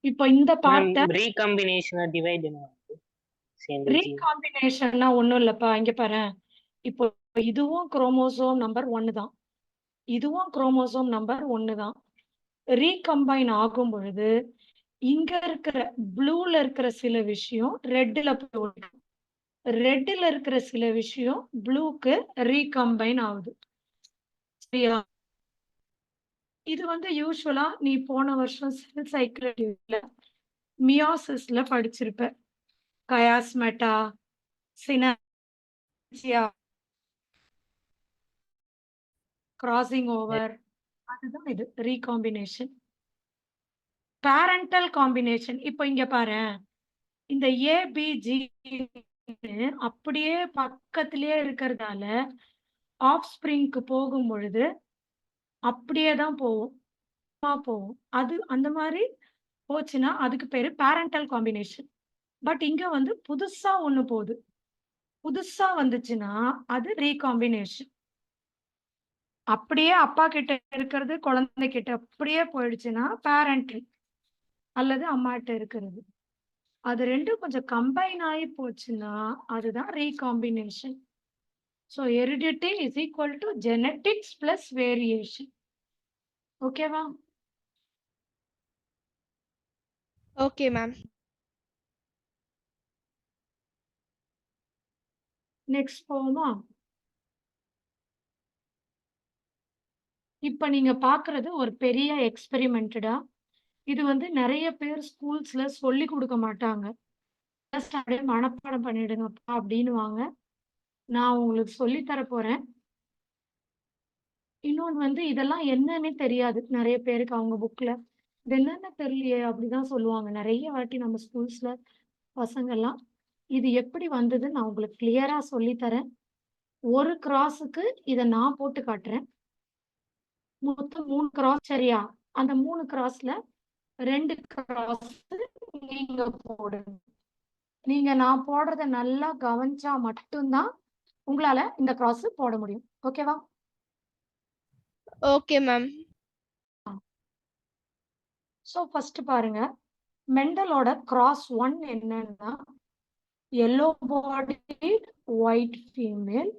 இப்போ இந்த பார்ட்ட ரீகாம்பினேஷன் டிவைட் ரீகாம்பினேஷன்னா ஒண்ணும் இல்லப்பா. இங்க பாரு, இப்போ இதுவும் குரோமோசோம் நம்பர் 1 தான், இதுவும் குரோமோசோம் நம்பர் 1 தான். ரீகம்பைன் ஆகும் பொழுது இங்க இருக்கிற ப்ளூல இருக்கிற சில விஷயம் ரெட்ல போயிடும், ரெட்ல இருக்கிற சில விஷயம் ப்ளூக்கு ரீகம்பைன் ஆகுது. சரியா? இது வந்து யூஸ்வலா நீ போன வருஷம் செல் சைக்கிள் மியாசிஸ்ல படிச்சிருப்ப. கயாஸ்மெட்டா, சினர்ஜியா, கிராசிங் ஓவர், அதுதான் இது ரீகாம்பினேஷன். Parental combination. இப்போ இங்க பாரு, இந்த ஏபிஜி அப்படியே பக்கத்திலேயே இருக்கிறதால ஆஃப் ஸ்பிரிங்க்கு போகும் பொழுது அப்படியே தான் போகும். அது அந்த மாதிரி போச்சுன்னா அதுக்கு பேரு பேரண்டல் காம்பினேஷன். பட் இங்க வந்து புதுசா ஒண்ணு போகுது, புதுசா வந்துச்சுன்னா அது ரீகாம்பினேஷன். அப்படியே அப்பா கிட்ட இருக்கிறது குழந்தை கிட்ட அப்படியே போயிடுச்சுன்னா பேரண்டல் அல்லது அம்மாட்ட இருக்கிறது. அது ரெண்டும் கொஞ்சம் கம்பைன் ஆகி போச்சுன்னா அதுதான் recombination. So heredity is equal to genetics plus variation. ஓகேவா? Okay ma'am. நெக்ஸ்ட் போவோமா? இப்ப நீங்க பாக்குறது ஒரு பெரிய எக்ஸ்பெரிமெண்டடா. இது வந்து நிறைய பேர் ஸ்கூல்ஸ்ல சொல்லி கொடுக்க மாட்டாங்க. அப்படியே மனப்பாடம் பண்ணிடுங்கப்பா அப்படின்னு வாங்க. நான் உங்களுக்கு சொல்லி தர போறேன். இன்னொன்று வந்து இதெல்லாம் என்னன்னே தெரியாது நிறைய பேருக்கு. அவங்க புக்ல இது என்னன்னு தெரியலையே அப்படிதான் சொல்லுவாங்க நிறைய வாட்டி நம்ம ஸ்கூல்ஸ்ல பசங்கெல்லாம். இது எப்படி வந்தது நான் உங்களுக்கு கிளியரா சொல்லி தரேன். ஒரு கிராஸுக்கு இதை நான் போட்டு காட்டுறேன். மொத்தம் 3 கிராஸ். சரியா? அந்த 3 கிராஸ்ல 2 கிராஸ் நீங்க போடுங்க. நீங்க நான் போடுறத நல்லா கவனிச்சா மட்டும்தான் உங்களால இந்த கிராஸ் போட முடியும். ஓகேவா? Okay ma'am. ஸோ ஃபர்ஸ்ட் பாருங்க, மெண்டலோட கிராஸ் 1 என்னன்னா எல்லோ பாடி ஒயிட் ஃபீமேல்.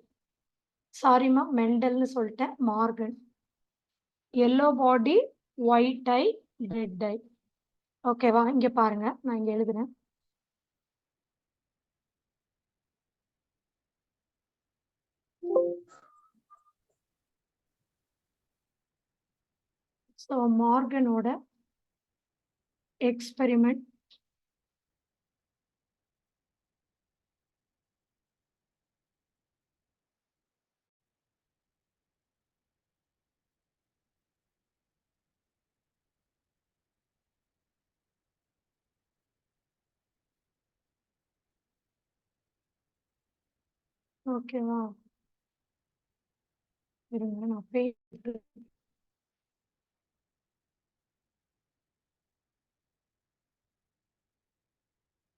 சாரிமா, மெண்டல்னு சொல்லிட்டேன், Morgan. Yellow body white eye red eye. ஓகேவா? இங்க பாருங்க, நான் இங்க எழுதுறேன். ஸோ மார்கனோட experiment. ஓகேவா? இருங்க நான்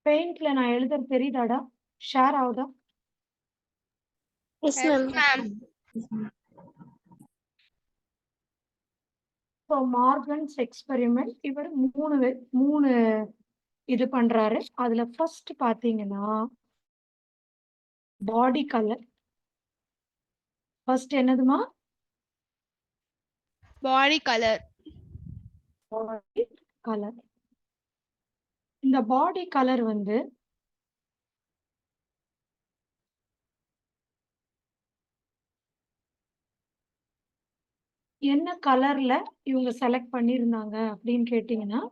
பெயிண்ட்ல நான் எழுதுறது தெரியுதாடா? ஷேர் ஆகுதா? Yes, Yes, ma'am. ma'am. So Morgan's experiment இவர் மூணு இது பண்றாரு. அதுல ஃபர்ஸ்ட் பாத்தீங்கன்னா பாடி கலர். ஃபர்ஸ்ட் என்னதுமா? Body color. Body colour. இந்த பாடி கலர் வந்து என்ன கலர்ல இவங்க செலக்ட் பண்ணியிருந்தாங்க அப்படின்னு கேட்டீங்கன்னா,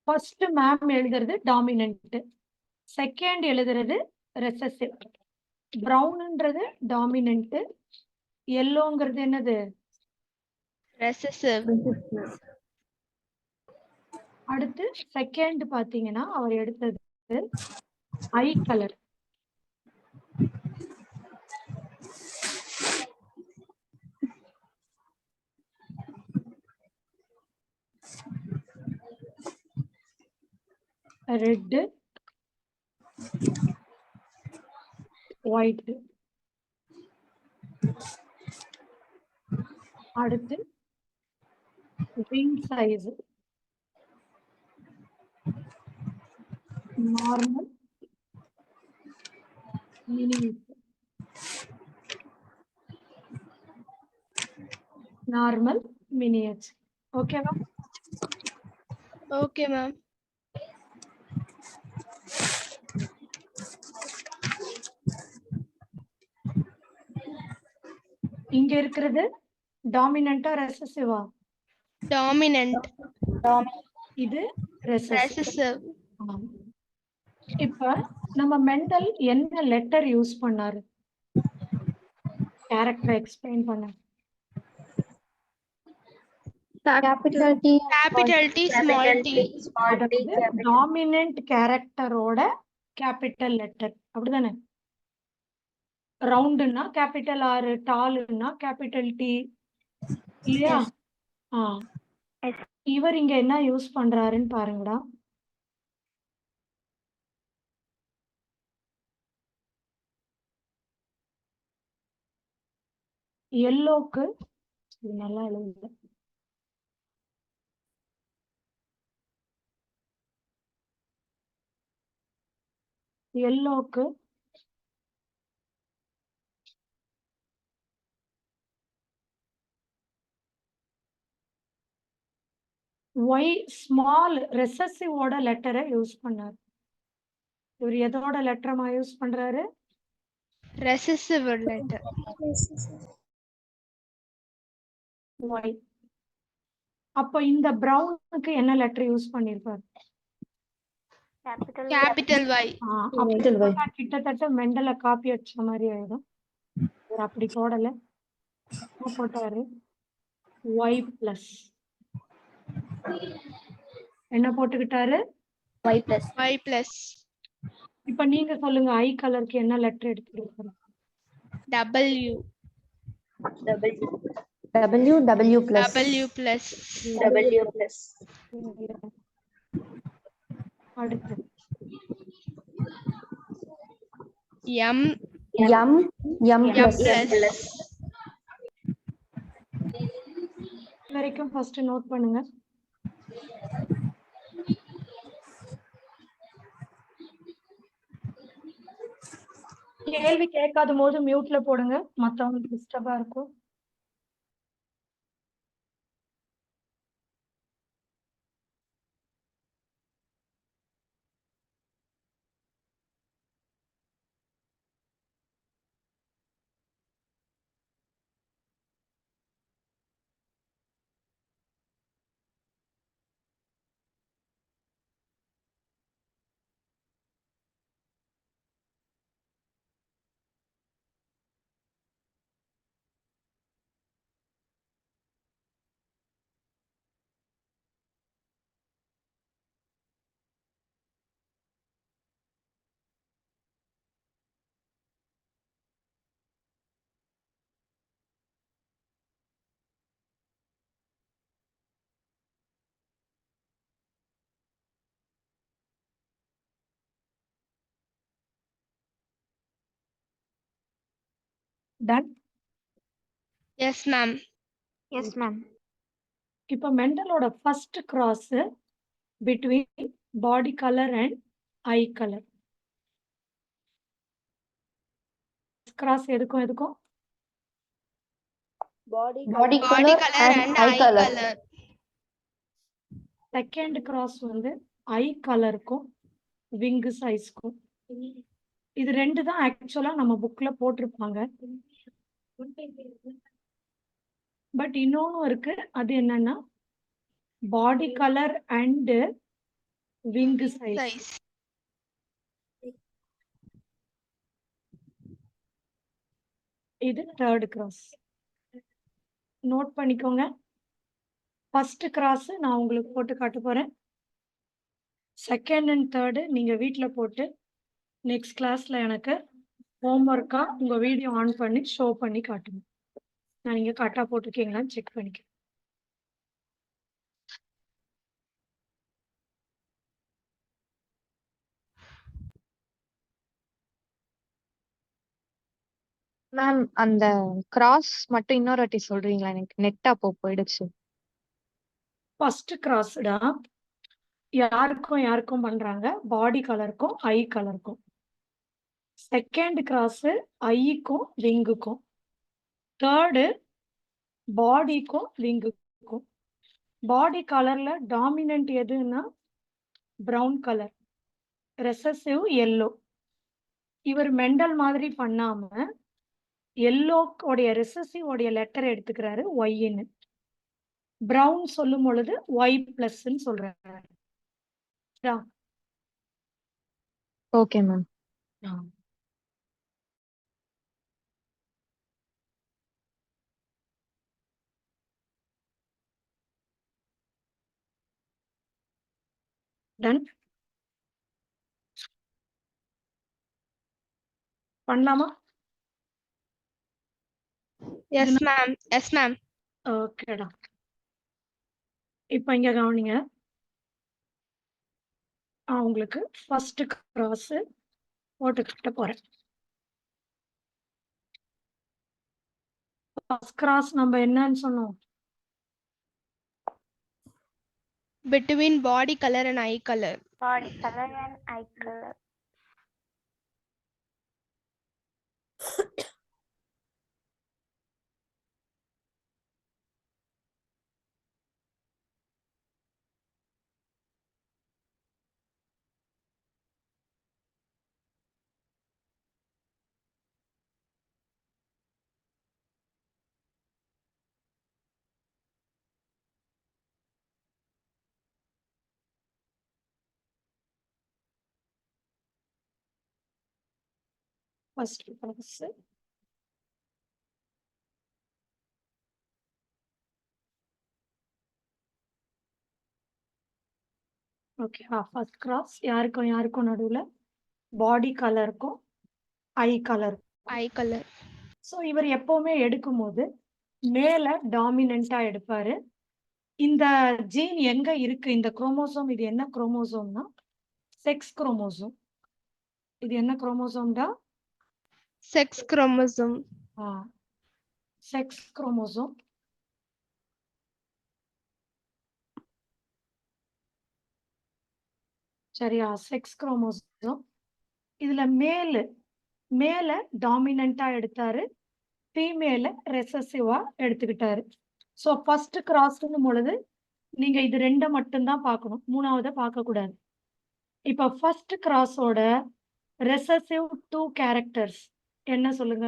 ஃபர்ஸ்ட் மேம் எழுதுறது டாமினன்ட், செகண்ட் எழுதுறது ரெசசிவ். ப்ரௌன்ன்றது டாமினன்ட், எல்லோங்கிறது என்னது? Recessive. அடுத்து செகண்ட் பாத்தீங்கன்னா அவர் எடுத்தது ஐ கலர். Red, white. அடுத்து ரிங் size normal, miniature. Normal, miniature. ஓகேவா? Okay, ma'am. இங்க இருக்கிறது டாமினண்டா ரெசசிவா? Dominant. இது ரெசசிவ். Recessive. இப்ப நம்ம மெண்டல் என்ன லெட்டர் யூஸ் பண்ணாரு கேரக்டர் எக்ஸ்பிளைன் பண்ண? Capital T. Capital T, small t. Dominant கேரக்டரோட கேபிட்டல் லெட்டர், அப்படிதானே? ரவுண்டுன்னா கேபிட்டல் ஆர், டாலுன்னா கேபிட்டல் டி, இல்லையா? இவர் இங்க என்ன யூஸ் பண்றாருன்னு பாருங்கடா. எல்லோக்கு நல்லா எழுதுங்க. எல்லோக்கு ஒய் ஸ்மால் ரெசசிவோட லெட்டரை யூஸ் பண்ணாரு. இவர் எதோட லெட்டரமா யூஸ் பண்றாரு? Recessive letter. ஒய். அப்ப இந்த பிரவுனுக்கு என்ன லெட்டர் யூஸ் பண்ணிருப்பாரு? Capital Y. கிட்டத்தட்ட மெண்டல காப்பி அடிச்ச மாதிரி ஆயிடும். இவர் அப்படி போடல, போட்டாரு ஒய் பிளஸ். என்ன போட்டுக்கிட்டாரு? Y plus. இப்ப நீங்க சொல்லுங்க, ஐ கலருக்கு என்ன letter எடுத்துருக்காரு? W. W plus. W plus. அடுத்து M. M. M M plus. plus. வரைக்கும் ஃபர்ஸ்ட் நோட் பண்ணுங்க. கேள்வி கேட்காத போது மியூட்ல போடுங்க, மத்தவங்களுக்கு டிஸ்டர்பா இருக்கும். Done. Yes, ma'am. Yes, ma'am. இப்போ மெண்டலோட first cross between body colour and eye colour. Cross எதுக்கும் Body Body Body color color and and eye eye color. color. Second cross eye கலருக்கும் விங் சைஸ்க்கும். இது ரெண்டு தான் ஆக்சுவலா நம்ம புக்ல போட்டிருப்பாங்க. பட் இன்னொன்னு இருக்கு, அது என்னன்னா பாடி colour and wing size. Size. இது தேர்ட் கிராஸ். நோட் பண்ணிக்கோங்க. ஃபர்ஸ்ட் கிராஸ் நான் உங்களுக்கு போட்டு காட்ட போறேன். செகண்ட் அண்ட் தேர்டு நீங்க வீட்டில் போட்டு நெக்ஸ்ட் கிளாஸ்ல எனக்கு ஹோம்ஒர்க்கா உங்க வீடியோ ஆன் பண்ணி ஷோ பண்ணி காட்டுங்க. நான் நீங்க கரெக்டாக போட்டிருக்கீங்களான்னு செக் பண்ணிக்கிறேன். மேம் அந்த கிராஸ் மட்டும் இன்னொரு வாட்டி சொல்றீங்களா? எனக்கு நெட் அப்போ போயிடுச்சு. ஃபர்ஸ்ட் கிராஸ்டா யாருக்கும் பண்றாங்க, பாடி கலருக்கும் ஐ கலருக்கும். செகண்ட் கிராஸ் ஐக்கும் விங்குக்கும். தேர்டு பாடிக்கும் விங்குக்கும். பாடி கலர்ல டாமினன்ட் எதுன்னா பிரவுன் கலர், ரெசசிவ் எல்லோ. இவர் மெண்டல் மாதிரி பண்ணாம எல்லோடைய ரெசசிவ் உடைய லெட்டர் எடுத்துக்கிறாரு ஒய்ன்னு. பிரவுன் சொல்லும் பொழுது ஒய் பிளஸ் சொல்றாரு. Okay ma'am. டன். பண்ணலாமா? Yes, ma'am. Yes, ma'am. ஓகேடா. இப்போ இங்க கவனிங்க. உங்களுக்கு ஃபர்ஸ்ட் கிராஸ் போட்டு காட்ட போறேன். ஃபர்ஸ்ட் கிராஸ் நம்ம என்னன்னு சொன்னோம்? Between body color and eye color. Body color and eye color. First cross okay. First cross யாருக்கும் நடுவுல பாடி கலருக்கும் ஐ கலர். Eye color. ஸோ இவர் எப்பவுமே எடுக்கும்போது மேல டாமினண்டா எடுப்பாரு. இந்த ஜீன் எங்க இருக்கு, இந்த குரோமோசோம், இது என்ன குரோமோசோம்னா செக்ஸ் குரோமோசோம். இது என்ன குரோமோசோம்டா? Sex chromosome. Sex chromosome. சரியா? Sex chromosome. இதுல மேல டாமினண்டா எடுத்தாரு, ஃபீமேல ரெசசிவா எடுத்துக்கிட்டாரு. ஸோ ஃபர்ஸ்ட் கிராஸ்ங்கும் பொழுது நீங்க இது ரெண்டை மட்டும்தான் பார்க்கணும், மூணாவதை பார்க்க கூடாது. இப்போ ஃபர்ஸ்ட் கிராஸோட ரெசசிவ் 2 கேரக்டர்ஸ் என்ன சொல்லுங்க?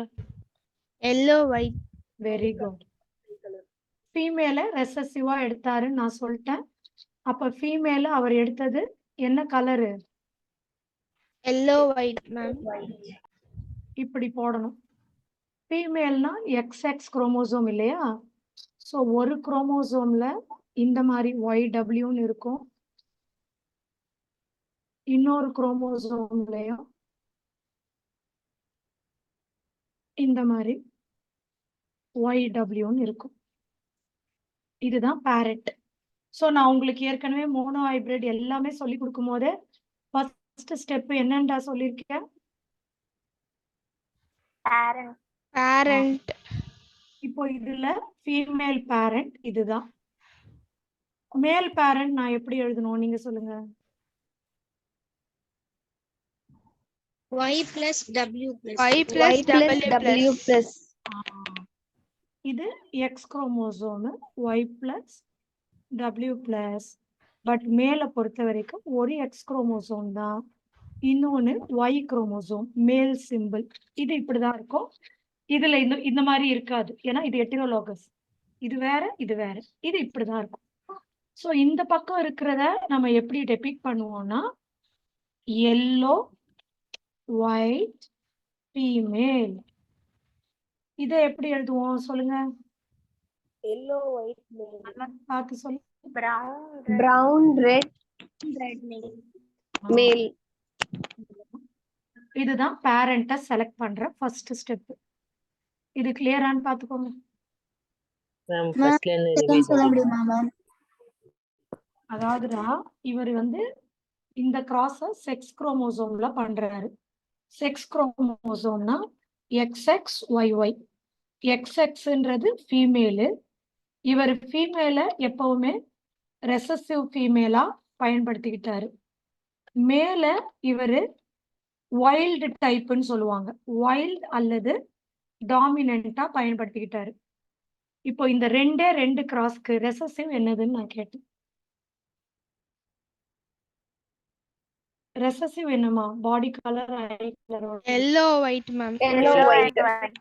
Yellow, white. Very good. ஃபீமேல ரெசசிவா எடுத்தாருன்னு நான் சொல்லிட்டேன். அப்ப ஃபீமேல அவர் எடுத்தது என்ன கலரு? Yellow, white, ma'am. இப்படி போடணும். ஃபீமேல்னா XX குரோமோசோம் இல்லையா? ஸோ ஒரு குரோமோசோம்ல இந்த மாதிரி YWன்னு இருக்கும், இன்னொரு குரோமோசோம்லயும் இந்த மாதிரி YWன்னு இருக்கும். இதுதான் பேரண்ட். ஸோ நான் உங்களுக்கு ஏற்கனவே மோனோ ஹைபிரிட் எல்லாமே சொல்லி கொடுக்கும் போது ஃபர்ஸ்ட் ஸ்டெப் என்னண்டா சொல்லியிருக்கேன்? Parent. parent. இப்போ இதுல ஃபீமேல் பேரண்ட் இதுதான். மேல் பேரண்ட் நான் எப்படி எழுதணும் நீங்க சொல்லுங்க. Y plus W plus. Y plus W plus. இது X chromosome Y plus W plus. But மேல பொறுத்த வரைக்கும் ஒரு எக்ஸ் குரோமோசோம் தான், இன்னொன்னு Y குரோமோசோம் மேல் சிம்பிள். இது இப்படிதான் இருக்கும். இதுல இந்த மாதிரி இருக்காது, ஏன்னா இது ஹெட்டிரோலாகஸ். இது வேற இது வேற, இது இப்படிதான் இருக்கும். ஸோ இந்த பக்கம் இருக்கிறத நம்ம எப்படி டெபிக் பண்ணுவோம்னா எல்லோ ஒயிட் ஃபீமேல். இதை எப்படி எழுதுவோம் சொல்லுங்க. Yellow, white, male. நல்லா பார்த்து சொல்லு. Brown, red, male. இதுதான் பேரண்ட்டை செலக்ட் பண்ற ஃபர்ஸ்ட் ஸ்டெப். இது கிளியரான்னு பார்த்துக்கோங்க. மேம் ஃபர்ஸ்ட்ல இருந்து ரிவைஸ் சொல்ல முடியுமா மேம்? அதாவதுடா இவர் இந்த கிராஸ செக்ஸ் குரோமோசோம்ல பண்றாரு. செக்ஸ் குரோமோசோம்னா XX YY. XXன்றது ஃபீமேலு. இவர் ஃபீமேலை எப்பவுமே ரெசசிவ் ஃபீமேலா பயன்படுத்திக்கிட்டாரு. மேல இவரு வைல்டு டைப்னு சொல்லுவாங்க, வைல்ட் அல்லது டாமினண்டா பயன்படுத்திக்கிட்டாரு. இப்போ இந்த ரெண்டு கிராஸ்க்கு ரெசசிவ் என்னதுன்னு நான் கேட்டேன். ரெசசிவ் என்னமா? பாடி colour, eye colour. Yellow white ma'am. Yellow white.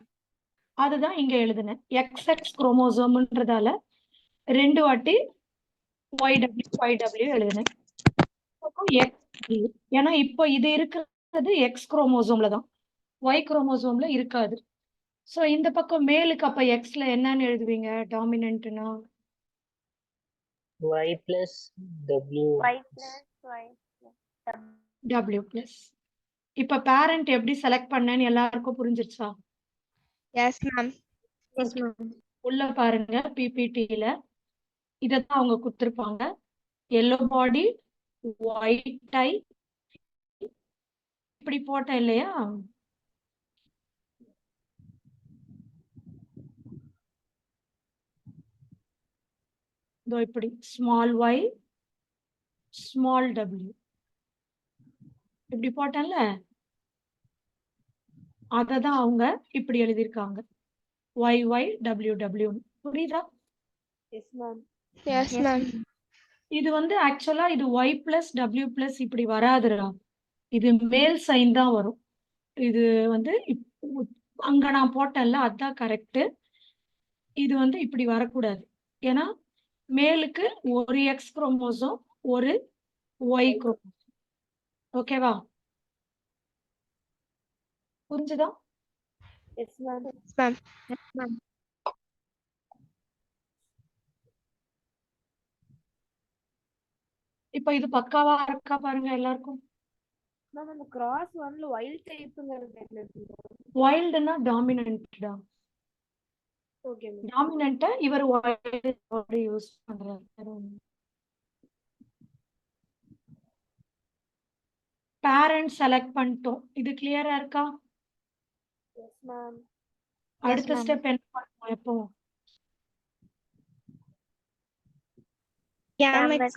அதுதான் இங்க எழுதுனேன். XX குரோமோசோம்ன்றதால 2 வாட்டி YW எழுதுனேன். ஏன்னா இப்போ இது இருக்கிறது எக்ஸ் குரோமோசோம்ல தான், Y குரோமோசோம்ல இருக்காது. சோ இந்த பக்கம் மேலுக்கு அப்ப எக்ஸ்ல என்னன்னு எழுதுவீங்க டாமினன்ட்னா? Y plus W. W plus. இப்ப பேரண்ட் எப்படி செலக்ட் பண்ணேன்னு எல்லாருக்கும் புரிஞ்சிருச்சா? Yes ma'am. Yes, ma'am. உள்ள பாருங்க பிபிடில இதத்தான் அவங்க கொடுத்திருப்பாங்க. எல்லோ பாடி, ஒயிட் ஐ, இப்படி போட்டேன் இல்லையா? இதோ இப்படி ஸ்மால் y ஸ்மால் w இப்படி போட்டேன்ல, அததான் அவங்க இப்படி எழுதியிருக்காங்க YYWW. புரியுதா? Yes, ma'am. Yes ma'am. இது ஆக்சுவலா இது Y பிளஸ் W பிளஸ் இப்படி வராதுடா. இது மேல் சைன் தான் வரும். இது அங்க நான் போட்டேன்ல அதுதான் கரெக்ட். இது இப்படி வரக்கூடாது. ஏன்னா மேலுக்கு ஒரு எக்ஸ் குரோமோசோம் ஒரு Y குரோமோசோம். ஓகேவா? புரிஞ்சுதா? Yes, ma'am. Yes ma'am. இப்ப இது பக்காவா இருக்கா பாருங்க எல்லாருக்கும். Ma'am, அந்த cross oneல wild typeங்கிறது என்ன இருக்கு? வைல்டுனா டாமினன்ட்டா. Okay, ma'am. டாமினன்ட்ட இவர் வைல்டு யூஸ் பண்றாரு. பேரண்ட் செலக்ட் பண்ணிட்டோம். இது கிளியரா இருக்கா? Yes, ma'am. அடுத்த ஸ்டெப் என்ன பண்ணுவோம் எப்போ? Gametes.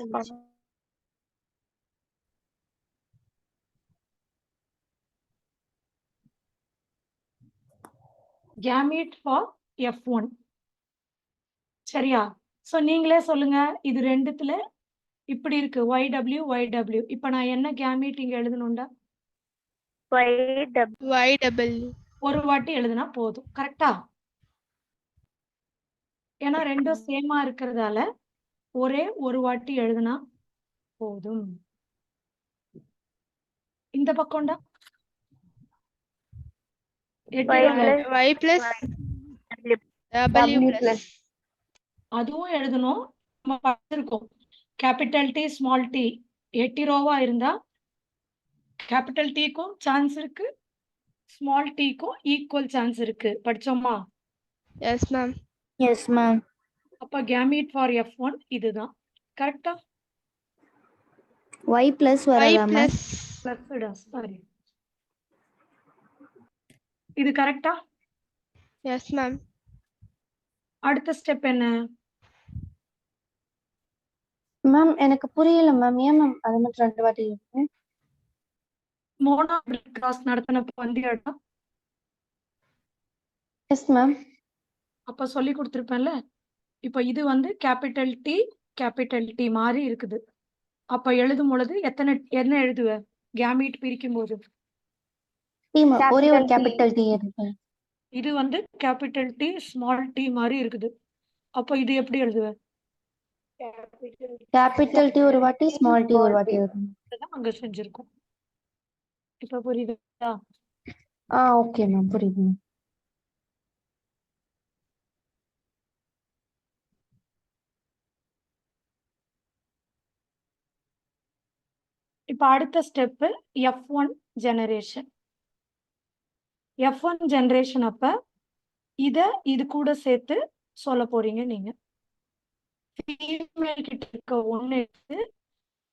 Gamete for F1. சரியா? சோ நீங்களே சொல்லுங்க. இது ரெண்டுத்துல இப்படி இருக்கு YW. இப்ப நான் என்ன கேமீட் இங்க எழுதணும்டா? YW. ஒரு வாட்டி எழுதுனா போதும். கரெக்டா? ஏன்னா ரெண்டும் சேமா இருக்கிறதால ஒரே ஒரு வாட்டி எழுதுனா போதும். இந்த பக்கம்டா Y plus W plus. அதுவும் எழுதணும். நம்ம பார்த்திருக்கோம் கேபிட்டல் T ஸ்மால் t ஹெட்டிரோவா இருந்தா கேபிட்டல் Tக்கும் சான்ஸ் இருக்கு, ஸ்மால் tக்கும் ஈக்குவல் சான்ஸ் இருக்கு. படிச்சோமா? Yes ma'am. Yes ma'am. அப்ப கேமீட் ஃபார் F1 இதுதான். கரெக்டா? Y plus Y வரதா மேம்? பிளஸ் சாரி, இது கரெக்டா? Yes, ma'am. அடுத்த ஸ்டெப் என்ன? மேம் எனக்கு புரியல மேம். ஏன் மேம் அது மட்டும் 2 வாட்டி இருக்கு? மோனோபிளிக் கிராஸ் நடத்தினப்ப வந்தியாடா? Yes ma'am. அப்ப சொல்லி கொடுத்துருப்பேன்ல. இப்ப இது வந்து கேபிட்டல் டி மாதிரி இருக்குது. அப்ப எழுதும் பொழுது என்ன எழுதுவ? கேமீட் பிரிக்கும் போது டி மேம். ஒரே ஒரு கேபிட்டல் டி இருக்கு. இது வந்து கேபிட்டல் டி ஸ்மால் டி மாதிரி இருக்குது. அப்ப இது எப்படி எழுதுவ? கேபிட்டல் டி ஒரு வாட்டி, ஸ்மால் டி ஒரு வாட்டி இருக்கும். தான் அங்க செஞ்சிருக்கோம். இப்ப புரியுதா? ஓகே மேம், புரியுது மேம். இப்ப அடுத்த step F1 generation. F1 generation அப்ப இது கூட சேர்த்து சொல்ல போறீங்க நீங்க. ஃபீமேல் கிட்ட இருக்க 1 எடுத்து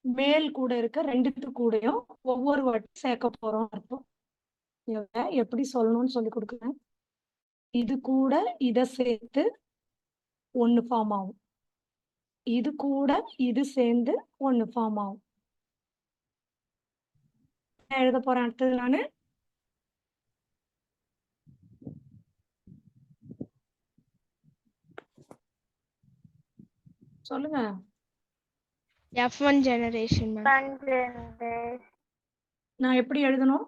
மேல் கூட இருக்க 2 கூடயும் ஒவ்வொரு வாட்டி சேர்க்க போறோம் அர்த்தம். எப்படி சொல்லணும்னு சொல்லி கொடுக்குறேன். இது கூட இத சேர்த்து 1 ஃபார்ம் ஆகும். இது கூட இது சேர்ந்து 1 ஃபார்ம் ஆகும். எழுத போறேன் அடுத்தது நானு. சொல்லுங்க. F1 generation, ma'am. நான் எப்படி எழுதணும்?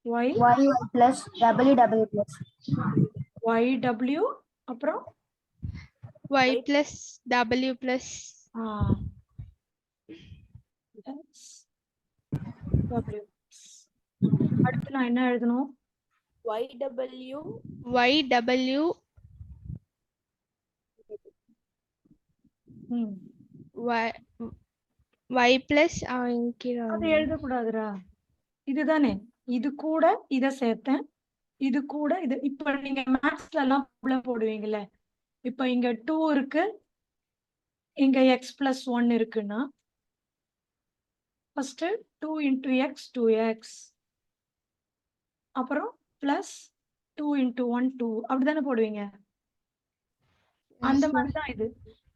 y plus w plus yw அப்புறம் Y plus W plus w. அடுத்து நான் என்ன எழுதணும்? YW Y plus அது எழுதக்கூடாதுரா. இதுதானே, இது கூட இத சேர்த்தேன், இது கூட இது. இப்ப நீங்க மேத்ஸ்ல எல்லாம் ப்ராப்ளம் போடுவீங்கல்ல. இப்ப இங்க 2 இருக்கு, இங்க x plus 1 இருக்குன்னா ஃபர்ஸ்ட் 2 into x 2x, அப்புறம் பிளஸ் 2 into 1 2, அப்படிதானே போடுவீங்க. அந்த மாதிரி தான் இது.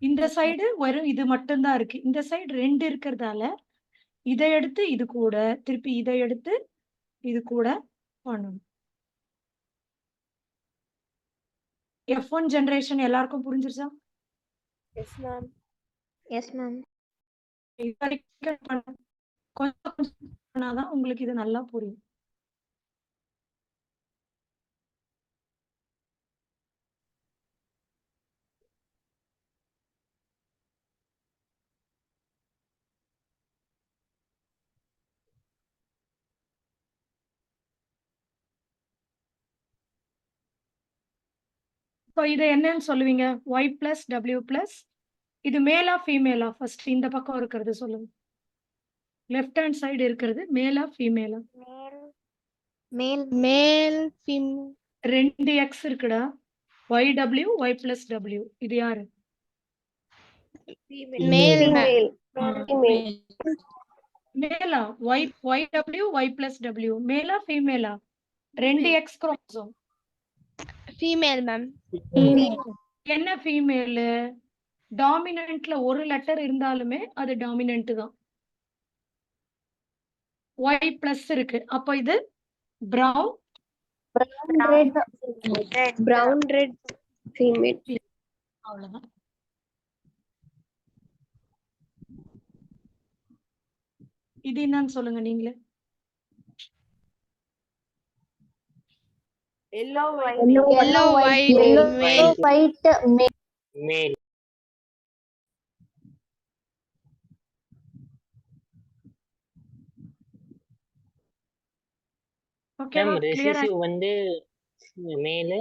இந்த சைடு வெறும் இது மட்டும்தான் இருக்கு. இந்த சைடு 2 இருக்கிறதால இதை எடுத்து இது கூட, திருப்பி இதை எடுத்து இது கூட பண்ணணும். F1 ஜெனரேஷன் எல்லாருக்கும் புரிஞ்சிருச்சா? Yes, ma'am. இது வரைக்கும் கொஞ்சம் கொஞ்சம் பண்ணாதான் உங்களுக்கு இது நல்லா புரியும். இப்போ இது என்னன்னு சொல்லுவீங்க? y plus w plus, இது மேலா ஃபீமேலா? ஃபர்ஸ்ட் இந்த பக்கம் இருக்கிறது சொல்லுங்க. லெஃப்ட் ஹேண்ட் சைடு இருக்கிறது மேலா ஃபீமேலா? Male, female. 2x இருக்குடா. yw y plus w, இது யாரு? Male, மேலா? yw y plus w மேலா ஃபீமேலா? 2x chromosome. female, ma'am. என்ன ஃபீமேல்? டாமினன்ட்ல ஒரு லெட்டர் இருந்தாலுமே அது டாமினன்ட் தான். y plus இருக்கு, அப்போ இது brown red female. அவ்வளவுதான். இது என்னன்னு சொல்லுங்க நீங்களே. Yellow, white, male. Male. ஓகேவா? Ma'am, கிளியரா? recessive வந்து மேல்,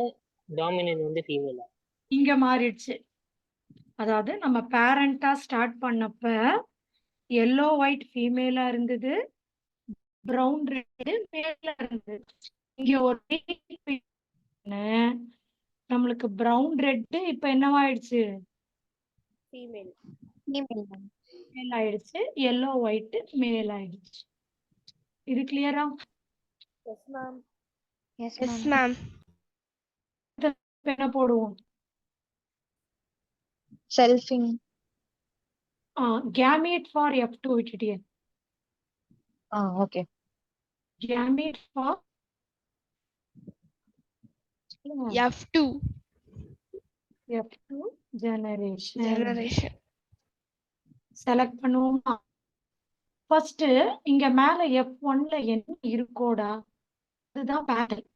டாமினன்ட் வந்து ஃபீமேலா? இங்க மாறிடுச்சு. அதாவது நம்ம பேரண்டா ஸ்டார்ட் பண்ணப்ப எல்லோ ஒயிட் ஃபீமேலா இருந்தது, பிரவுன் ரெட் மேலா இருந்தது. இங்க ஒரு நம்மளுக்கு பிரவுன் ரெட் இப்ப என்னவாயிடுச்சு? மேல் ஆயிடுச்சு. எல்லோ ஒயிட் மேல் ஆயிடுச்சு. இது கிளியரா? Yes, ma'am. இப்ப என்ன போடுவோம்? செல்ஃபிங். கேமீட் ஃபார் F2 விட்டுட்டியே. Okay. Gamete for F2 generation select பண்ணுவோமா? ஃபர்ஸ்ட் இங்க மேல F1ல என்ன இருக்கோடா, அதுதான் பேரண்ட்.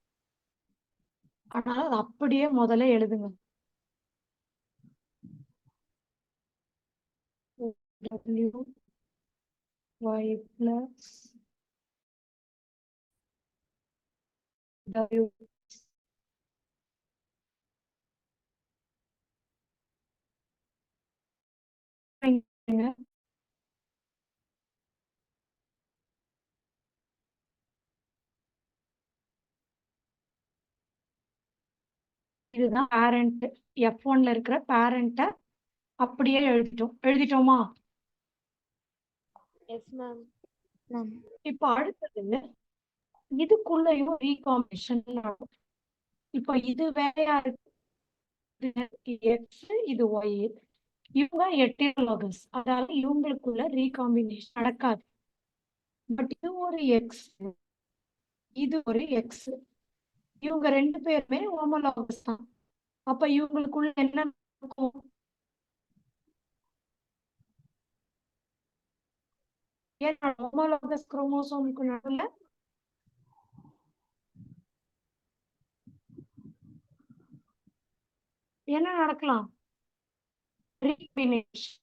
அதனால அது அப்படியே முதல்ல எழுதுங்க. W y plus W இதுதான் பேரண்ட். F1ல இருக்கிற பேரண்ட்டை அப்படியே எழுதிட்டோமா? Yes ma'am. இப்ப அடுத்தது இதுக்குள்ளயும் ரீகாம்பினேஷன் நடக்கும். இப்ப இது வேறையா இருக்கு, எக்ஸ் இது ஒய். இவங்க ஹெட்டரோலோகஸ், அதாவது இவங்களுக்குள்ள ரீகாம்பினேஷன் நடக்காது. பட் இது ஒரு எக்ஸ், இது ஒரு எக்ஸ். இவங்க ரெண்டு பேருமே ஹோமோலாகஸ் தான். அப்ப இவங்களுக்குள்ள என்ன நடக்கும்? ஏன்னா ஹோமோலாகஸ் குரோமோசோமுக்கு நடுவுல என்ன நடக்கலாம்? ரீகாம்பினேஷன்.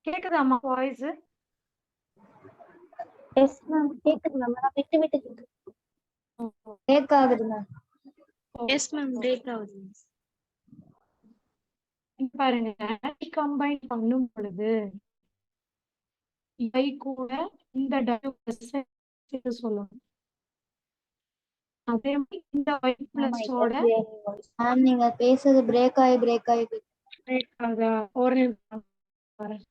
கேக்குதாமா வாய்ஸ்? எஸ் மேம் கேக்குது மேம். விட்டு விட்டு கேக்குது. பிரேக் ஆகுது மேம். எஸ் மேம் பிரேக் ஆகுது. பாருங்க, ரீகம்பைன் பண்ணும் பொழுது I கூட இந்த W சொல்லணும். அதே மாதிரி இந்த Y பிளஸ் ஓட மேம் நீங்க பேசுறது பிரேக் ஆகி பிரேக் ஆகுதா? ஒரு நிமிஷம் வரேன்.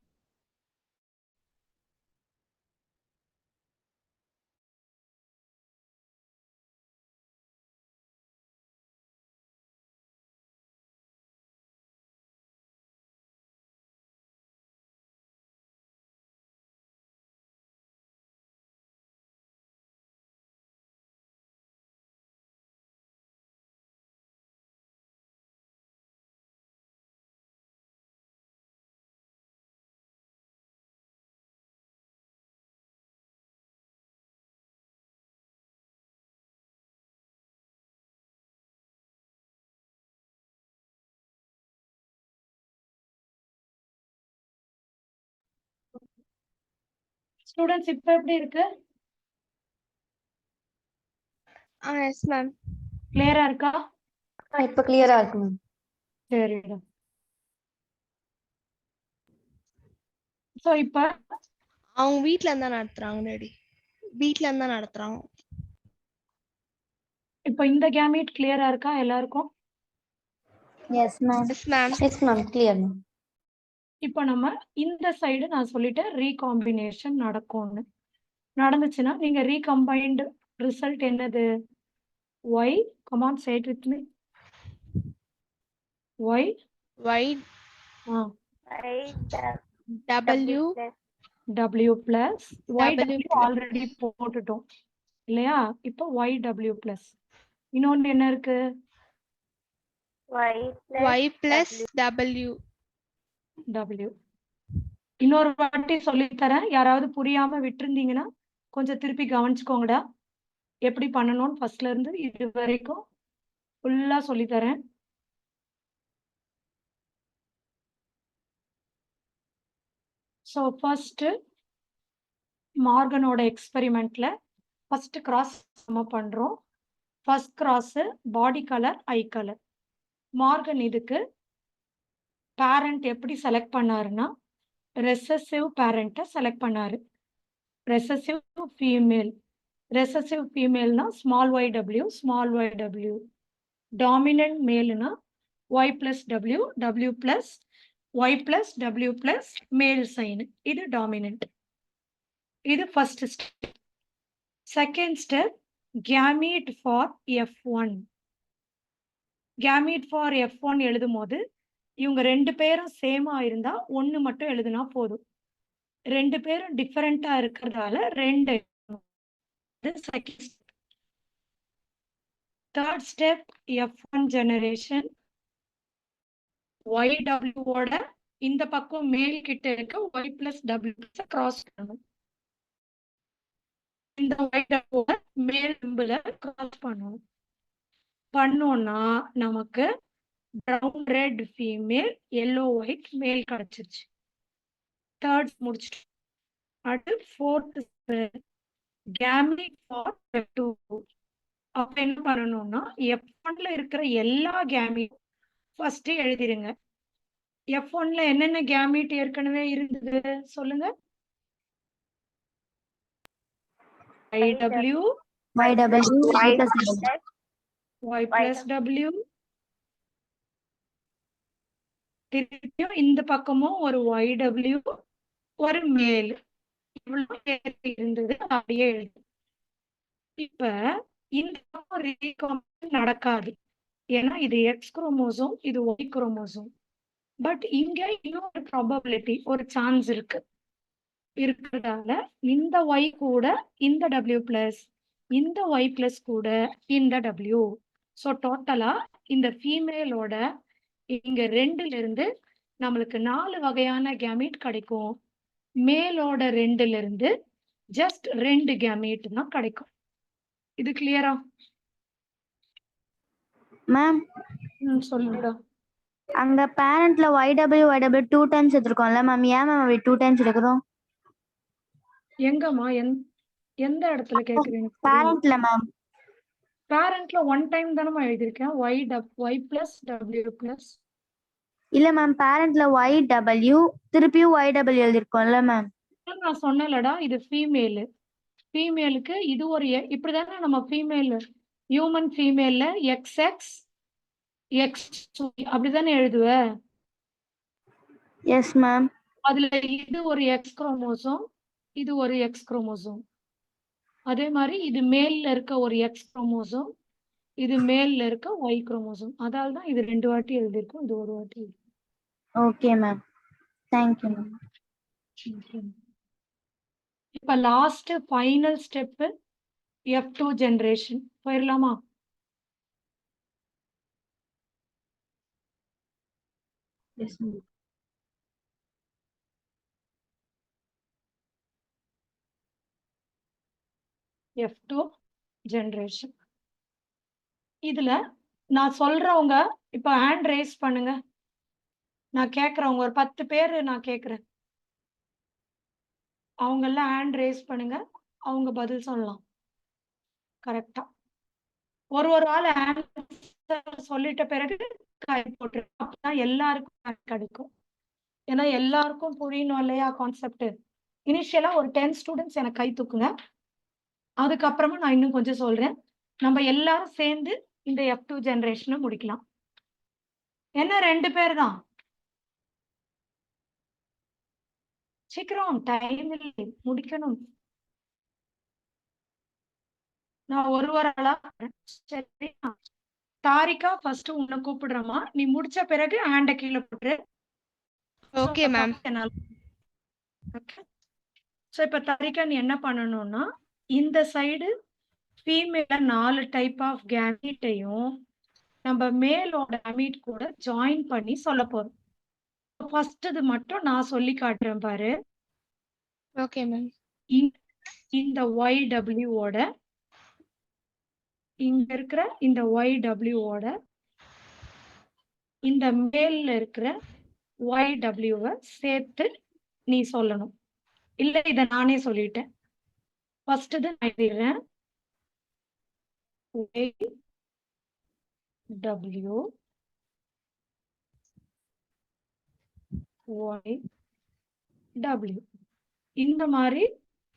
ஸ்டூடெண்ட்ஸ் இப்ப எப்படி இருக்கு? S ma'am. கிளியரா இருக்கா? இப்ப கிளியரா இருக்கு மேம். சரிடா. சோ இப்ப அவங்க வீட்ல இருந்தா நடத்துறாங்க டாடி. வீட்ல இருந்தா நடத்துறாங்க. இப்ப இந்த கேமீட் கிளியரா இருக்கா எல்லாருக்கும்? Yes ma'am. Yes ma'am. Yes ma'am clear ma'am. இப்ப நம்ம இந்த சைடு நான் சொல்லிட்டேன் ரீகாம்பினேஷன் நடக்கும்னு. நடந்துச்சுன்னா நீங்க ரீகம்பைன்டு ரிசல்ட் என்னது? Y, come on, say it with me. Y W W plus Y W W already போட்டுட்டோம் இல்லையா? இப்போ Y W plus இன்னொன்னு என்ன இருக்கு? Y plus W. இன்னொரு வாட்டி சொல்லித்தரேன். யாராவது புரியாம விட்டுருந்தீங்கன்னா கொஞ்சம் திருப்பி கவனிச்சுக்கோங்கடா. எப்படி பண்ணணும்னு ஃபர்ஸ்ட்ல இருந்து இது வரைக்கும் ஃபுல்லா சொல்லித்தரேன். ஸோ ஃபர்ஸ்ட் மார்கனோட எக்ஸ்பெரிமெண்ட்ல ஃபர்ஸ்ட் கிராஸ் நம்ம பண்றோம். First cross body colour, eye colour. Morgan இதுக்கு பேரண்ட் எப்படி செலக்ட் பண்ணாருன்னா ரெசசிவ் பேரண்ட்டை செலக்ட் பண்ணாரு. Recessive female. ரெசசிவ் ஃபீமேல்னா small YW, small YW. Dominant மேல்னா Y plus W, W plus Y plus W plus male sign. இது டாமினன்ட். இது first step. Second step gamete for F1. Gamete for F1 எழுதும் போது இவங்க 2 பேரும் சேமா இருந்தா 1 மட்டும் எழுதுனா போதும். 2 பேரும் டிஃபரெண்டா இருக்கிறதால 2. Second step. Third step F1 generation. YW ஓட இந்த பக்கம் மேல் கிட்ட இருக்க Y plus W கிராஸ் பண்ணணும். இந்த YW ஓட மேல் நம்புல கிராஸ் பண்ணணும். பண்ணோம்னா நமக்கு brown red female, yellow white மேல் கிடைச்சிருச்சு. தேர்ட் முடிச்சிட்டு அடுத்து ஃபோர்த் கேமிட் ஃபார் F2. அப்ப என்ன பண்ணணும்னா F1ல இருக்கிற எல்லா கேமிட் ஃபர்ஸ்ட் எழுதிருங்க. F1ல என்னென்ன கேமிட் ஏற்கனவே இருந்தது சொல்லுங்க. YW, Y plus W. திருப்பியும் இந்த பக்கமும் ஒரு YW, ஒரு மேல். இவ்வளவு இருந்தது அப்படியே எழுது. இப்ப இந்த பக்கம் ரீகாம்பினேஷன் நடக்காது. ஏன்னா இது X குரோமோசோம், இது Y குரோமோசோம். பட் இங்க இன்னொரு ப்ராபபிலிட்டி, ஒரு சான்ஸ் இருக்கிறதால இந்த Y கூட இந்த W பிளஸ், இந்த Y பிளஸ் கூட இந்த W. ஸோ டோட்டலா இந்த ஃபீமேலோட இங்க 2ல இருந்து நம்மளுக்கு 4 வகையான கேமீட் கிடைக்கும். மேலோட 2ல இருந்து ஜஸ்ட் 2 கேமீட் தான் கிடைக்கும். இது கிளியரா? மேம் சொல்லுடா. அங்க பேரண்ட்ல YW 2 டைம்ஸ் எடுத்துருக்கோம்ல மேம், ஏன் மேம் அப்படி 2 டைம்ஸ் எடுக்கிறோம்? எங்கம்மா எந்த இடத்துல கேக்குறீங்க? பேரண்ட்ல மேம். பேரண்ட்ல 1 டைம் தானமா எழுதிருக்கேன். Y plus W plus. இல்ல மேம், பேரண்ட்ல YW திருப்பியும் YW எழுதிருக்கோம்ல மேம். நான் சொன்னேன்லடா, இது ஃபீமேல். ஃபீமேலுக்கு இது ஒரு இப்படிதானே நம்ம ஃபீமேல் ஹியூமன் ஃபீமேல்ல XX X அப்படிதானே எழுதுவ? Yes ma'am. அதுல இது ஒரு X குரோமோசோம், இது ஒரு X குரோமோசோம். அதே மாதிரி இது மேல்ல இருக்க ஒரு X குரோமோசோம், இது மேல்ல இருக்க Y குரோமோசோம். அதால தான் இது 2 வாட்டி எழுதிருக்கோம், இது ஒரு வாட்டி எழுதிருக்கோம். Okay ma'am, thank you ma'am. இப்ப last final step F2 generation போயிடலாமா? Yes ma'am. F2 generation. இதுல நான் சொல்றவங்க இப்ப ஹேண்ட் ரேஸ் பண்ணுங்க. நான் கேக்குறவங்க ஒரு 10 பேர் நான் கேக்குறேன். அவங்க எல்லாம் ஹேண்ட் ரேஸ் பண்ணுங்க. அவங்க பதில் சொல்லலாம் கரெக்டா. ஒரு ஆள் ஆன்சர் சொல்லிட்ட பிறகு கை போட்டு, அப்பதான் எல்லாருக்கும் கிடைக்கும். ஏன்னா எல்லாருக்கும் புரியணும் இல்லையா கான்செப்ட். இனிஷியலா ஒரு 10 ஸ்டூடெண்ட்ஸ் எனக்கு கை தூக்குங்க. அதுக்கப்புறமா நான் இன்னும் கொஞ்சம் சொல்றேன். நம்ம எல்லாரும் சேர்ந்து இந்த F2 ஜெனரேஷனை முடிக்கலாம். என்ன 2 பேர் தான்? சீக்கிரம், டைம் இல்லை, முடிக்கணும். நான் ஒரு ஆளா சரி. தாரிகா ஃபர்ஸ்ட் உன்னை கூப்பிடுறமா, நீ முடிச்ச பிறகு ஹேண்ட கீழே போட்டுரு. Okay ma'am. சோ இப்ப தாரிகா நீ என்ன பண்ணணும்னா, இந்த சைடு ஃபீமேல 4 டைப் ஆஃப் கேமீட்டையும் நம்ம மேலோட கேமீட் கூட ஜாயின் பண்ணி சொல்ல போறோம். ஃபர்ஸ்ட் இது மட்டும் நான் சொல்லி காட்டுறேன் பாரு. Okay ma'am. இந்த YW ஓட இங்க இருக்கிற இந்த YW ஓட இந்த மேல்ல இருக்கிற YW சேர்த்து நீ சொல்லணும். இல்ல இத நானே சொல்லிட்டேன். ஃபர்ஸ்ட் இது நான் எழுதிடுறேன். YW YW இந்த மாதிரி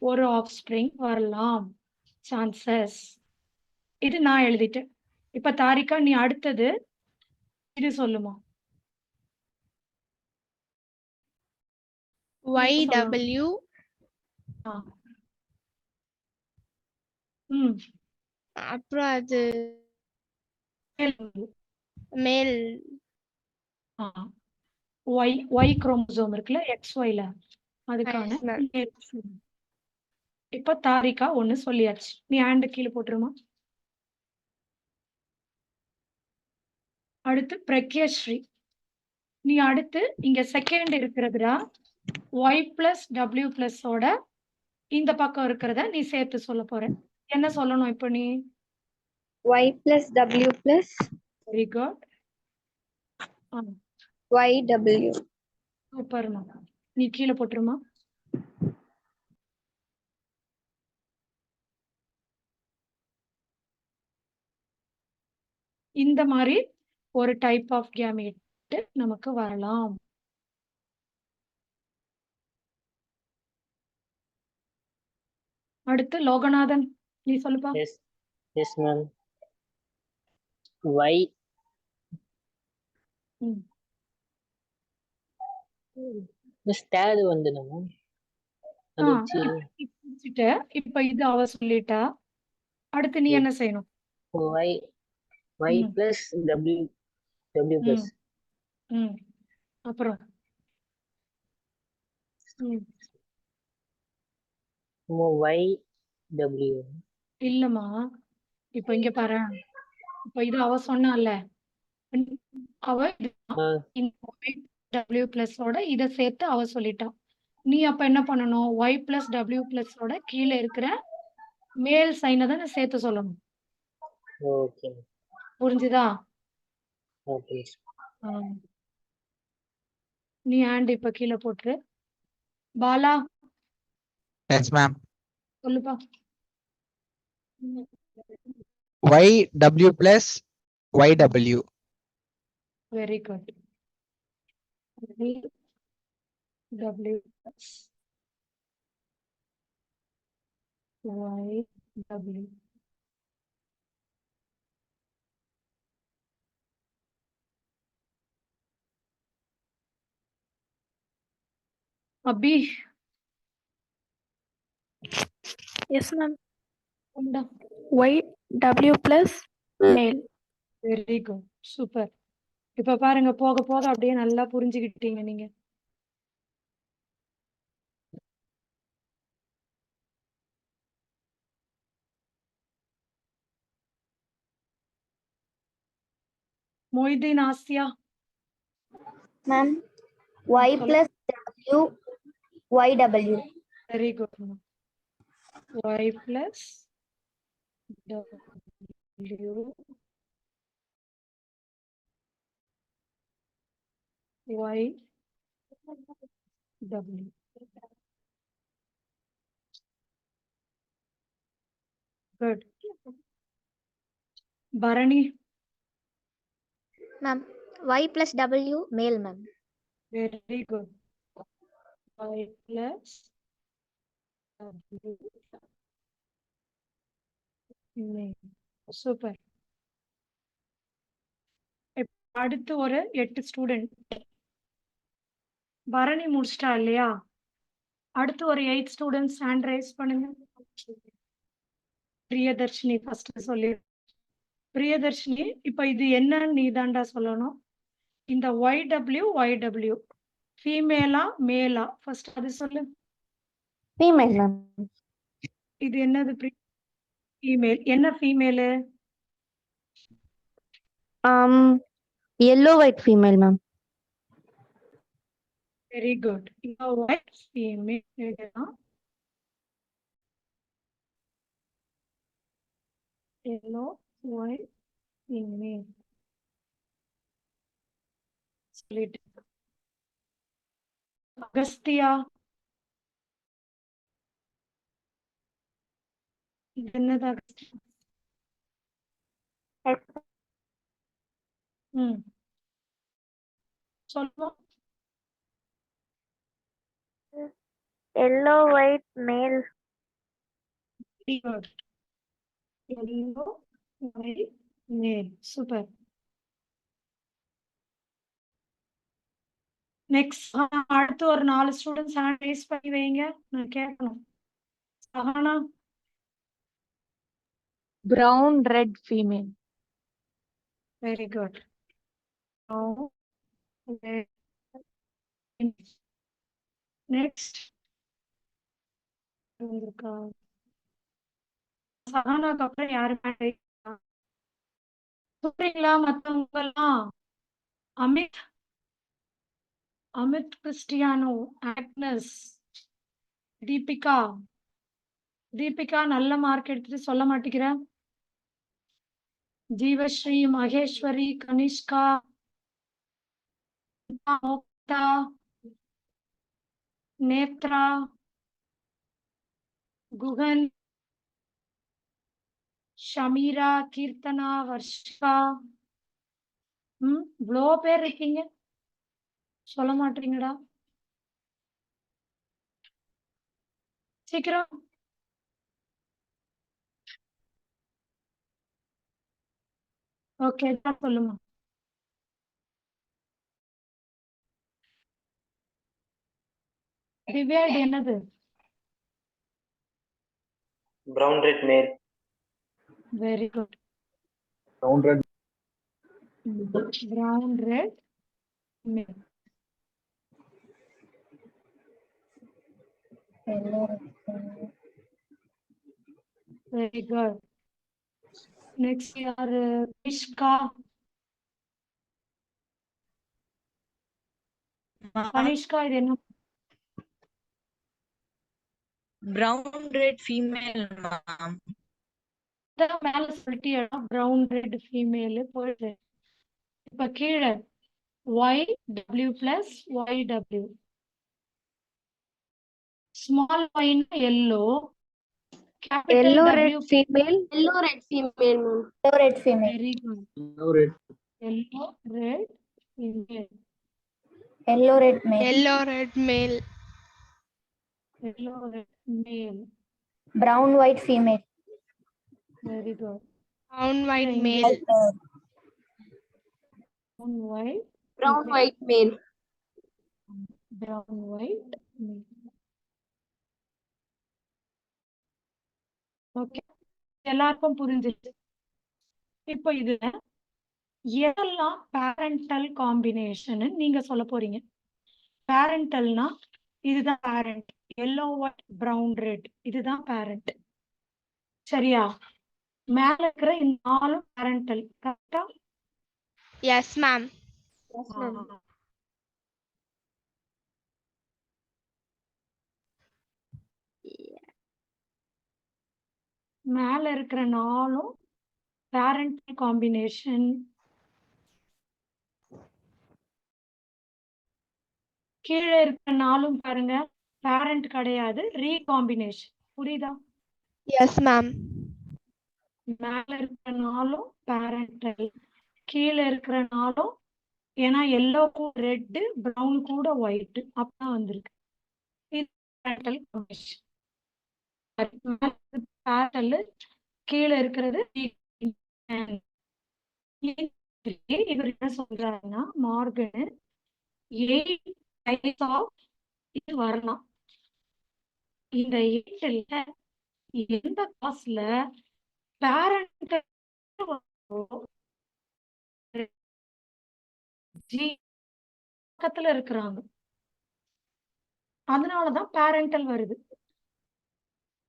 ஒரு ஆஃப்ஸ்பிரிங் வரலாம், சான்சஸ். இது நான் எழுதிட்டேன். இப்ப தாரிகா நீ அடுத்தது இது சொல்லுமா. YW ம். அப்புறம் அது மேல் மேல் ஆ. Y குரோமோசோம் இருக்குல்ல, XYல அதுக்கான yes ma'am. மேல் செல். இப்ப தாரிகா 1 சொல்லியாச்சு. நீ ஹேண்ட் கீழ போட்டுருமா. அடுத்து பிரக்யஸ்ரீ. நீ அடுத்து இங்க செகண்ட் இருக்கிறதுடா Y+W+ ஓட இந்த பக்கம் இருக்கிறத நீ சேர்த்து சொல்ல போற. என்ன சொல்லணும் இப்ப நீ? Y plus W plus very good. YW. சூப்பர்மா. நீ கீழ போட்டுருமா. இந்த மாதிரி ஒரு டைப் ஆஃப் கேமெட் நமக்கு வரலாம். அடுத்து லோகநாதன் நீ சொல்லுப்பா. Yes ma'am. Y ம். தேர்ட் வந்து நம்ம அது வச்சு முடிச்சிட்டு இப்ப இது அவ சொல்லிட்டா. அடுத்து நீ என்ன செய்யணும்? Y plus W plus ம். அப்புறம் Y W. இல்லம்மா, இப்ப இங்க பாரு. இப்ப இது அவ சொன்னால, அவ W+ ஓட இத சேர்த்து அவ சொல்லிட்டா. நீ அப்ப என்ன பண்ணணும்? Y+W+ ஓட கீழ இருக்கிற மேல் சைனை தானே சேர்த்து சொல்லணும். ஓகே. புரிஞ்சுதா? ஓகே. நீ ஹேண்ட் இப்ப கீழ போட்டுரு. Bala yes ma'am. சொல்லுப்பா. YW plus YW. Very good. W plus YW. Abhi Yes, ma'am. உண்டா? YW plus male. Very good. Super. இப்ப பாருங்க, போக போக அப்படியே நல்லா புரிஞ்சுக்கிட்டீங்க நீங்க. Moideen Asiya. Ma'am Y plus W YW. Very good. Y plus W YW. Good. Bharani. Ma'am Y plus W male ma'am. Very good. Y plus W male. Super. அடுத்து ஒரு 8 ஸ்டூடெண்ட். பரணி முடிச்சிட்டா இல்லையா? அடுத்து ஒரு 8 ஸ்டூடெண்ட்ஸ் ஹேண்ட் ரைஸ் பண்ணுங்க. பிரியதர்ஷினி ஃபர்ஸ்ட் சொல்லி. பிரியதர்ஷினி, இப்ப இது என்னன்னு நீ தாண்டா சொல்லணும். இந்த YW ஃபீமேலா மேலா ஃபர்ஸ்ட் அது சொல்லு. Female ma'am. இது என்னது? ஃபீமேல். என்ன female? yellow white female ma'am. Very good. இப்போ ஒயிட் ஃபீமேல் எழுதலாம். எல்லோ ஒயிட் ஃபீமேல் சொல்லிட்டு. அகஸ்தியா, இது என்னது அகஸ்தியா? சொல்லுவோம். yellow white male. Very good. Yellow white male. Super. Next அடுத்து ஒரு 4 ஸ்டூடெண்ட்ஸ் ஹேண்ட் ரைஸ் பண்ணி வைங்க, நான் கேட்கணும். Sahana, yellow white male. Very good. அடுத்து ஒரு 4 ஸ்டூடெண்ட்ஸ் ஹேண்ட் ரைஸ் பண்ணி வைங்க, நான் கேட்கணும். Sahana, Brown, red, female. Very good. Now, next. வந்திருக்கா? சஹானாக்கு அப்புறம் யாரு சொல்றீங்களா மத்தவங்க எல்லாம்? Amit, Amit Cristiano, Agnes, Deepika. தீபிகா நல்ல மார்க் எடுத்துட்டு சொல்ல மாட்டேங்கிற. ஜீவஸ்ரீ, மகேஸ்வரி, கனிஷ்கா, மோக்தா, நேத்ரா, குகன், ஷமீரா, கீர்த்தனா, வர்ஷிகா. இவ்வளோ பேர் இருக்கீங்க, சொல்ல மாட்டீங்கடா. சீக்கிரம். ஓகே, சொல்லுமா. திவ்யா, இது என்னது? Brown red male. Very good. Brown red. Brown, red, male. Very good. Next யாரு? Kishka. கனிஷ்கா, இது என்ன? Brown red female, ma'am. மேல சொல்லிட்டியா? brown red female போயிடு. இப்ப கீழே YW plus YW. Small y னா yellow. Capital Yellow, W. red, female. Yellow red female, ma'am. Yellow red female. Very good. Yellow red. Yellow, red, female. Yellow red male. Yellow red male. Yellow, red, male. Brown white female. Very good. Brown white Thank male. Brown, white. Brown female. white male. Brown, white, male. Okay, எல்லாருக்கும் புரிஞ்சிச்சு. இப்போ இதுல எதெல்லாம் parental combination நீங்க சொல்ல போறீங்க. பேரண்டல்னா இதுதான் parent. Yellow, white, brown, red இதுதான் பேரண்ட். சரியா? மேல இருக்கிற இந்த 4 பேரண்டல். கரெக்டா? Yes, ma'am. மேல இருக்கிற 4 பேரண்டல் காம்பினேஷன். கீழே இருக்கிற 4 பாருங்க, பேரண்ட் கிடையாது, ரீகாம்பினேஷன். புரியுதா? Yes, ma'am. மேல இருக்கிற 4 பேரண்டல், கீழே இருக்கிற 4 ஏன்னா எல்லோ கூட ரெட், பிரவுன் கூட ஒயிட் அப்பதான் வந்திருக்கு. இது பேரண்டல் காம்பினேஷன். பேரண்டல் கீழே இருக்கிறது. இவர் என்ன சொல்றாருன்னா, மார்கன் 8 types of இது வரலாம். இந்த 8ல எந்த கிளாஸ்ல பேரண்ட் பக்கத்துல இருக்கிறாங்க, அதனாலதான் பேரண்டல் வருது.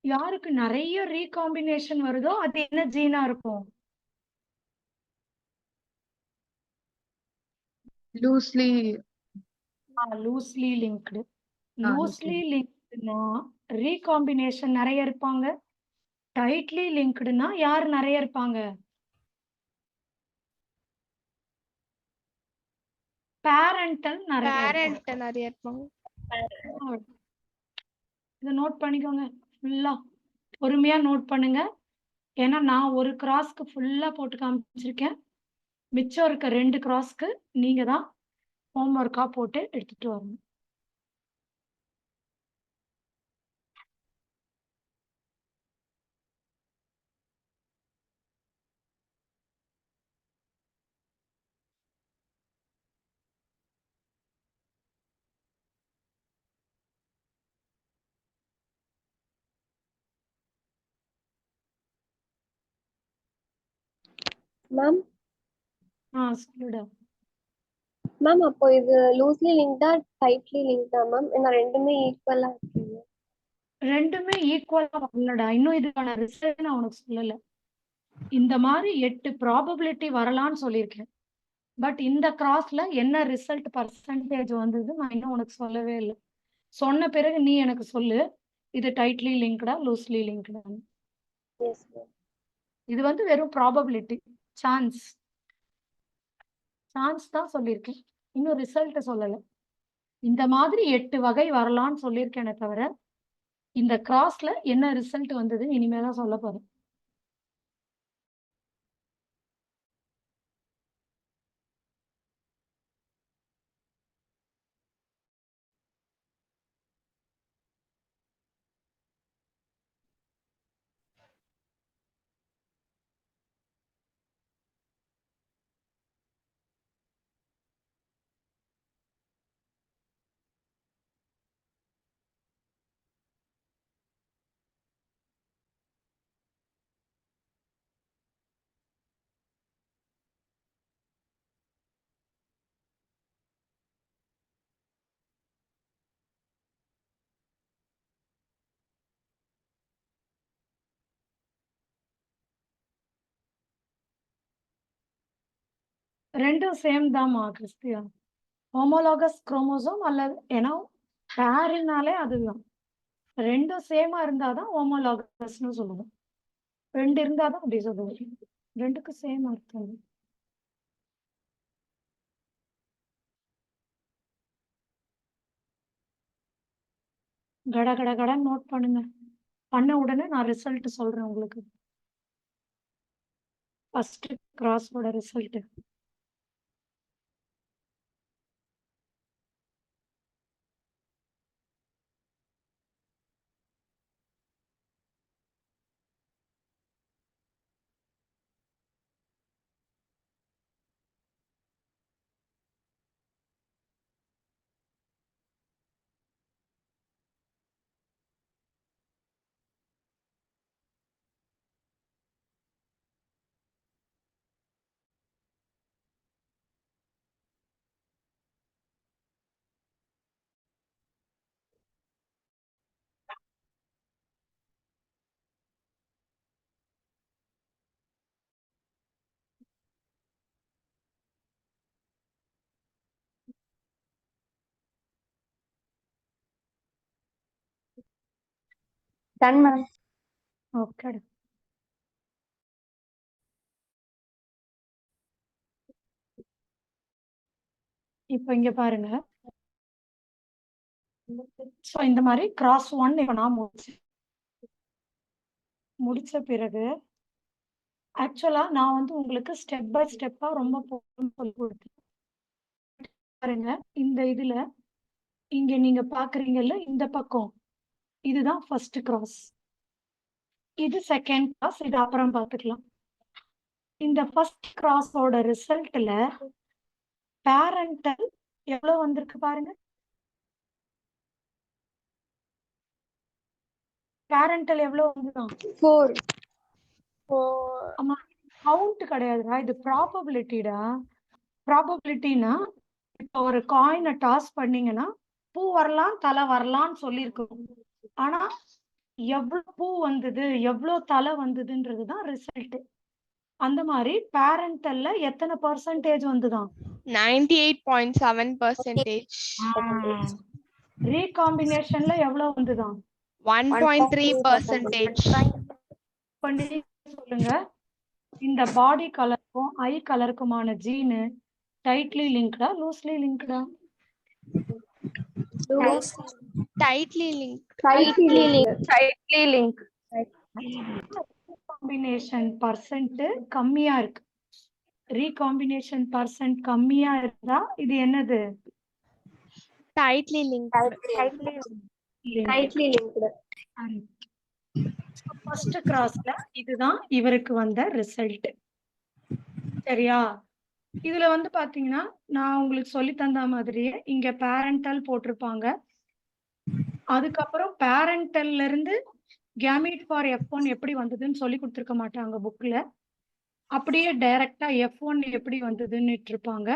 யாருக்கு நிறைய ரீகாம்பினேஷன் வருதோ அது என்ன ஜீனா இருக்கும்? Loosely. Loosely linked. லூஸ்லி லிங்க்டுனா ரீகாம்பினேஷன் நிறைய இருப்பாங்க. டைட்லி லிங்க்டுனா யார் நிறைய இருப்பாங்க? பேரண்டல் நிறைய இருப்பாங்க. Parent நிறைய இருப்பாங்க. இதை நோட் பண்ணிக்கோங்க. ஃபுல்லா பொறுமையா நோட் பண்ணுங்க. ஏன்னா நான் ஒரு கிராஸ்க்கு ஃபுல்லா போட்டு காமிச்சிருக்கேன். மிச்சம் இருக்க 2 கிராஸ்க்கு நீங்க தான் ஹோம்ஒர்க்கா போட்டு எடுத்துட்டு வரணும். மேம் சொல்லுடா. மேம் அப்போ இது லூஸ்லி லிங்க்டா டைட்லி லிங்க்டா மேம்? ஏன்னா ரெண்டுமே ஈக்குவலா இருக்குங்க. ரெண்டுமே ஈக்குவலா வரலடா. இன்னும் இதுக்கான ரிசல்ட் நான் உனக்கு சொல்லல. இந்த மாதிரி 8 ப்ராபபிலிட்டி வரலான்னு சொல்லியிருக்கேன். பட் இந்த கிராஸ்ல என்ன ரிசல்ட் பர்சன்டேஜ் வந்தது நான் இன்னும் உனக்கு சொல்லவே இல்லை. சொன்ன பிறகு நீ எனக்கு சொல்லு, இது டைட்லி லிங்க்டா லூஸ்லி லிங்க்டா. Yes ma'am. இது வந்து வெறும் ப்ராபபிலிட்டி, சான்ஸ் தான் சொல்லியிருக்கேன். இன்னும் ரிசல்ட் சொல்லல. இந்த மாதிரி 8 வகை வரலான்னு சொல்லியிருக்கேனே தவிர இந்த கிராஸ்ல என்ன ரிசல்ட் வந்தது இனிமேதான் சொல்ல போறேன். ரெண்டும் சேம் தான்மா கிறிஸ்டியா. ஹோமோலாகஸ் குரோமோசோம் அல்லது ஏன்னா பேருனாலே அதுதான். ரெண்டும் சேமா இருந்தாதான் ஹோமோலாகஸ்னு சொல்லுவோம். 2 இருந்தாதான் அப்படி சொல்லுவோம். ரெண்டுக்கும் சேம் அர்த்தம். கட கட கட நோட் பண்ணுங்க. பண்ண உடனே நான் ரிசல்ட் சொல்றேன் உங்களுக்கு. ஃபர்ஸ்ட் கிராஸோட ரிசல்ட். Done ma'am. ஓகே. இப்போ இங்க பாருங்க. சோ இந்த மாதிரி கிராஸ் 1 இப்ப நான் முடிச்ச பிறகு ஆக்சுவலா நான் வந்து உங்களுக்கு ஸ்டெப் பை ஸ்டெப்பா ரொம்ப சொல்லி கொடுத்தேன். பாருங்க இந்த இதுல இங்க நீங்க பாக்குறீங்கல்ல இந்த பக்கம் இதுதான் ஃபர்ஸ்ட் கிராஸ், இது செகண்ட் கிராஸ், இது அப்புறம் பார்த்துக்கலாம். இந்த ஃபர்ஸ்ட் கிராஸோட ரிசல்ட்ல பேரண்டல் எவ்வளவு வந்திருக்கு பாருங்க. பேரண்டல் எவ்வளவு வந்துதான் 4. ஆமா, கவுண்ட் கிடையாதுடா, இது ப்ராபபிலிட்டிடா. ப்ராபபிலிட்டினா இப்போ ஒரு காயினை டாஸ் பண்ணீங்கன்னா பூ வரலாம் தலை வரலாம்னு சொல்லியிருக்கோம். ஆனா எவ்வளவு பூ வந்தது எவ்வளவு தலை வந்ததுன்றதுதான் ரிசல்ட். அந்த மாதிரி பேரண்டல்ல எத்தனை பர்சன்டேஜ் வந்துதான் 98.7%. ரீகாம்பினேஷன்ல எவ்வளவு வந்துதான் 1.3%. சொல்லுங்க. இந்த பாடி கலருக்கும் ஐ கலருக்குமான ஜீனு டைட்லி லிங்க்டா லூஸ்லி லிங்க்டா? Tightly linked. Tightly link. Recombination percent கம்மியா இருக்கு. ரீகாம்பினேஷன் பர்சன்ட் கம்மியா இருந்தா இது என்னது? Tightly linked. Tightly linked. First கிராஸ்ல இதுதான் இவருக்கு வந்த ரிசல்ட். சரியா? இதுல வந்து பாத்தீங்கன்னா நான் உங்களுக்கு சொல்லி தந்த மாதிரியே இங்க பேரண்டல் போட்டிருப்பாங்க. அதுக்கப்புறம் பேரண்டல்ல இருந்து கேமீட் ஃபார் F1 எப்படி வந்ததுன்னு சொல்லி கொடுத்துருக்க மாட்டாங்க புக்ல. அப்படியே டைரக்டா F1 எப்படி வந்ததுன்னு இருப்பாங்க.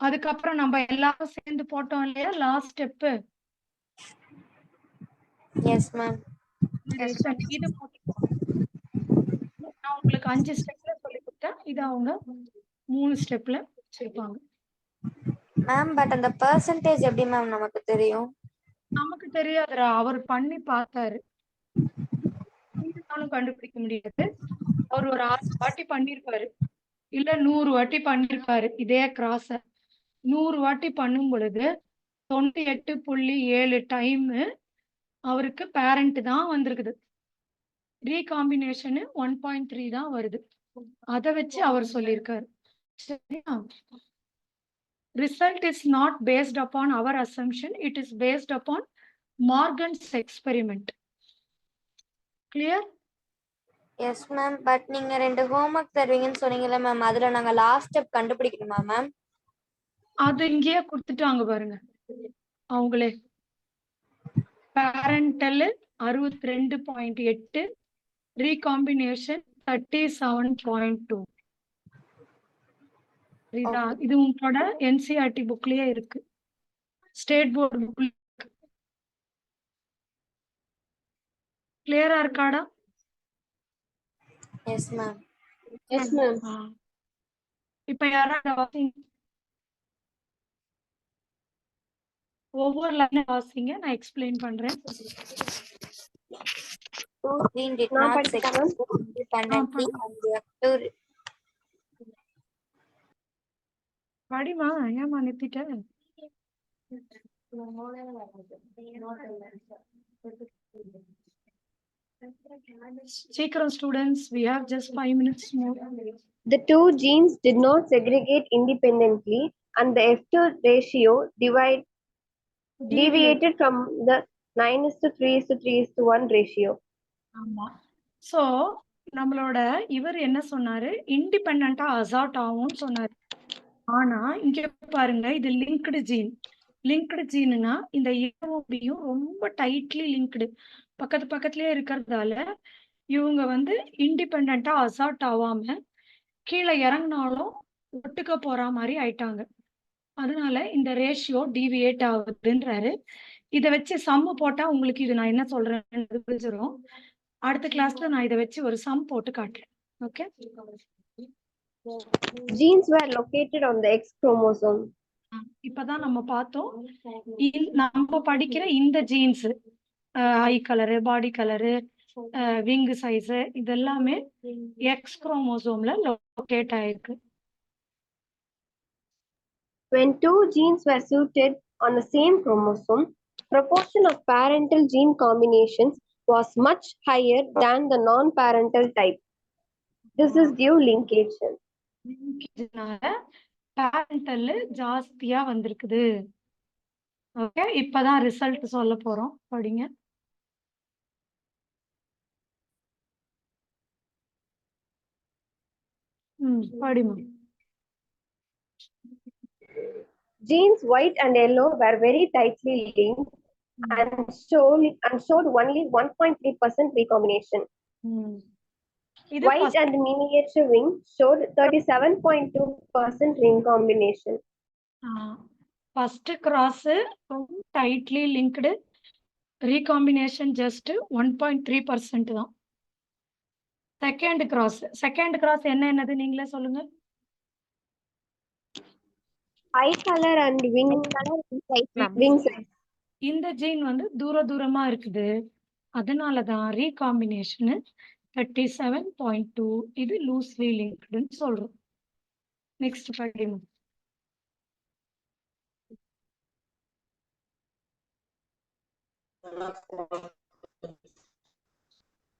அதுக்கப்புறம் நம்ம எல்லாரும் சேர்ந்து போட்டோம் இல்லையா லாஸ்ட் ஸ்டெப்பு. S ma'am. இது போட்டுருப்பாங்க. நான் உங்களுக்கு 5 ஸ்டெப்ல சொல்லி கொடுத்தேன். இது அவங்க 3 ஸ்டெப்ல வச்சிருப்பாங்க. மேம் பட் அந்த பெர்சன்டேஜ் எப்படி மேம் நமக்கு தெரியும்? நமக்கு தெரியாதுடா, அவர் பண்ணி பார்த்தாரு. இருந்தாலும் கண்டுபிடிக்க முடியாது. அவர் ஒரு 6 வாட்டி பண்ணிருப்பாரு, இல்ல 100 வாட்டி பண்ணிருப்பாரு. இதே கிராஸ 100 வாட்டி பண்ணும் பொழுது 98.7 டைம் அவருக்கு பேரண்ட் தான் வந்திருக்குது. ரீகாம்பினேஷன் 1.3 தான் வருது. அதை வச்சு அவர் சொல்லியிருக்காரு. சரியா? Result is not based upon our assumption. It is based upon Morgan's experiment. Clear? Yes ma'am. But நீங்க 2 ஹோம்வொர்க் தருவீங்கன்னு சொன்னீங்கல்ல மேம், அதுல நாங்க லாஸ்ட் ஸ்டெப் கண்டுபிடிக்கணுமா மேம்? அது இங்கேயே கொடுத்துட்டாங்க பாருங்க அவங்களே. Parental 62.8, recombination 37.2. இது உங்களோட NCERT புக்லயே இருக்கு, ஸ்டேட் போர்டு புக்ல. கிளியரா இருக்காடா? Yes ma'am. Yes ma'am. இப்ப யாராவது வாசிங்க, ஒவ்வொரு லைன் வாசிங்க, நான் எக்ஸ்பிளைன் பண்றேன். 2 green did not execute independently and the F2 படிமா, ஏமா நிறுத்திட்ட? சீக்கிரம் students, we have just 5 minutes more. The 2 genes did not segregate independently and the F2 ratio deviated from the 9:3:3:1 ratio. ஆமா. சோ நம்மளோட இவர் என்ன சொன்னாரு, இண்டிபெண்டா அசால்ட் ஆகும்னு சொன்னாரு. ஆனா இங்க பாருங்க, இது லிங்க்டு ஜீன். லிங்க்டு ஜீன்னா இந்த ஏவும் ரொம்ப டைட்லி லிங்க்டு, பக்கத்து பக்கத்துலயே இருக்கிறதால இவங்க வந்து இண்டிபெண்டா அசால்ட் ஆகாம கீழே இறங்கினாலும் ஒட்டுக்க போற மாதிரி ஆயிட்டாங்க. அதனால இந்த ரேஷியோ டிவியேட் ஆகுதுன்றாரு. இதை வச்சு சம்மு போட்டா உங்களுக்கு இது நான் என்ன சொல்றேன்னு புரிஞ்சிடும். அடுத்த கிளாஸ்ல நான் இதை வச்சு ஒரு சம் போட்டு காட்டுறேன். Okay? Genes were located on the X chromosome. இப்பதான் நம்ம பார்த்தோம். நம்ம படிக்கிற இந்த ஜீன்ஸ், ஐ கலரு, பாடி கலரு, விங் சைஸ், இதெல்லாமே எக்ஸ் குரோமோசோம்ல லொகேட் ஆயிருக்கு. When 2 genes were suited on the same chromosome, proportion of parental gene combinations was much higher than the non-parental type. This is due linkage. Parental ஜாஸ்தியா வந்திருக்குது. Okay, இப்பதான் result சொல்ல போறோம், படிங்க. படிமா. Genes white and yellow were very tightly linked and showed only 1.3% recombination. White and miniature wing showed 37.2% recombination. First cross tightly linked, recombination just 1.3% தான். Second cross என்னது நீங்களே சொல்லுங்க. Eye color and wing size. இந்த gene வந்து தூரமா இருக்குது, அதனாலதான் recombination 37.2. இது லூஸ்லி லிங்க்டுன்னு சொல்றோம். நெக்ஸ்ட் படிங்க.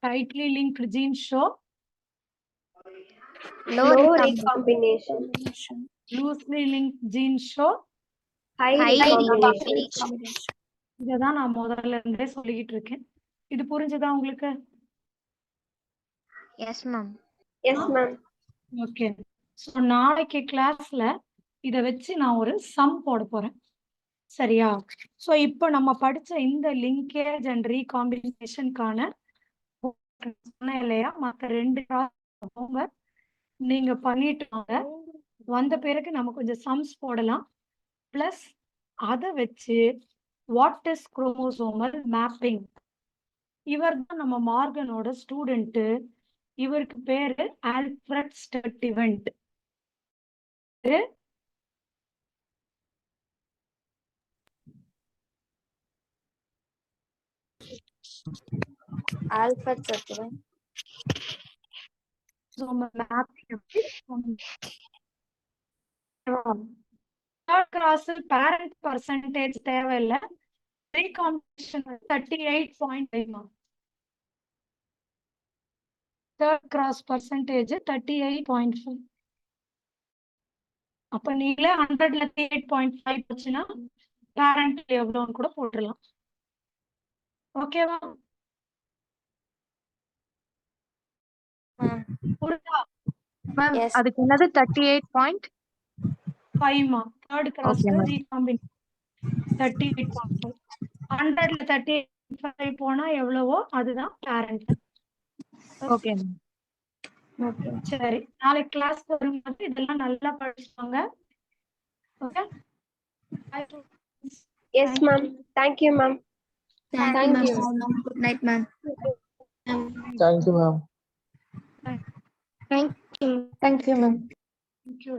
tightly linked genes show low recombination. Loosely linked genes show high recombination. இததான் நான் முதல்ல இருந்தே சொல்லிட்டு இருக்கேன். இது புரிஞ்சதா உங்களுக்கு? Yes ma'am. Yes ma'am. Okay. So நாளைக்கு கிளாஸ்ல இத வச்சு நான் ஒரு சம் போட போறேன். சரியா? சோ இப்போ நம்ம படிச்ச இந்த லிங்கேஜ் அண்ட் ரீகாம்பினேஷனுக்கான இல்லையா, மற்ற 2 நீங்க பண்ணிட்டு வாங்க. வந்த பிறகு நம்ம கொஞ்சம் சம்ஸ் போடலாம். பிளஸ் அதை வச்சு வாட் இஸ் குரோமோசோமல் மேப்பிங். இவர் தான் நம்ம மார்கனோட ஸ்டூடெண்ட். இவருக்கு பேரு ஆல்ஃபிரட் ஸ்டர்டிவென்ட். ஆல்ஃபட் சத்துவன் தேர்ட் கிளாஸில் பேரண்ட் பர்சன்டேஜ் தேவையில்லை. ரீகாம்பினேஷன் 38.5. Third cross percentage 38.5. அப்ப நீங்களே 100ல 38.5 போச்சுன்னா பேரண்ட் எவ்வளோன்னு கூட போட்டுடலாம். ஓகேவா? புரியுதா? Ma'am Yes. அதுக்கு என்னது 38.5 தேர்ட் Okay, கிராஸ்க்கு ma'am. ரீகாம்பினேஷன் 38.5. 100ல 38.5 போனா எவ்வளவோ அதுதான் பேரண்ட். Okay ma'am. சரி, நாளைக்கு கிளாஸ் வரும்போது இதெல்லாம் நல்லா படிச்சுவாங்க. Okay. Yes, ma'am. Thank you, ma'am. Thank you. Good night, ma'am. Thank you, ma'am. Thank you, ma'am. Thank you.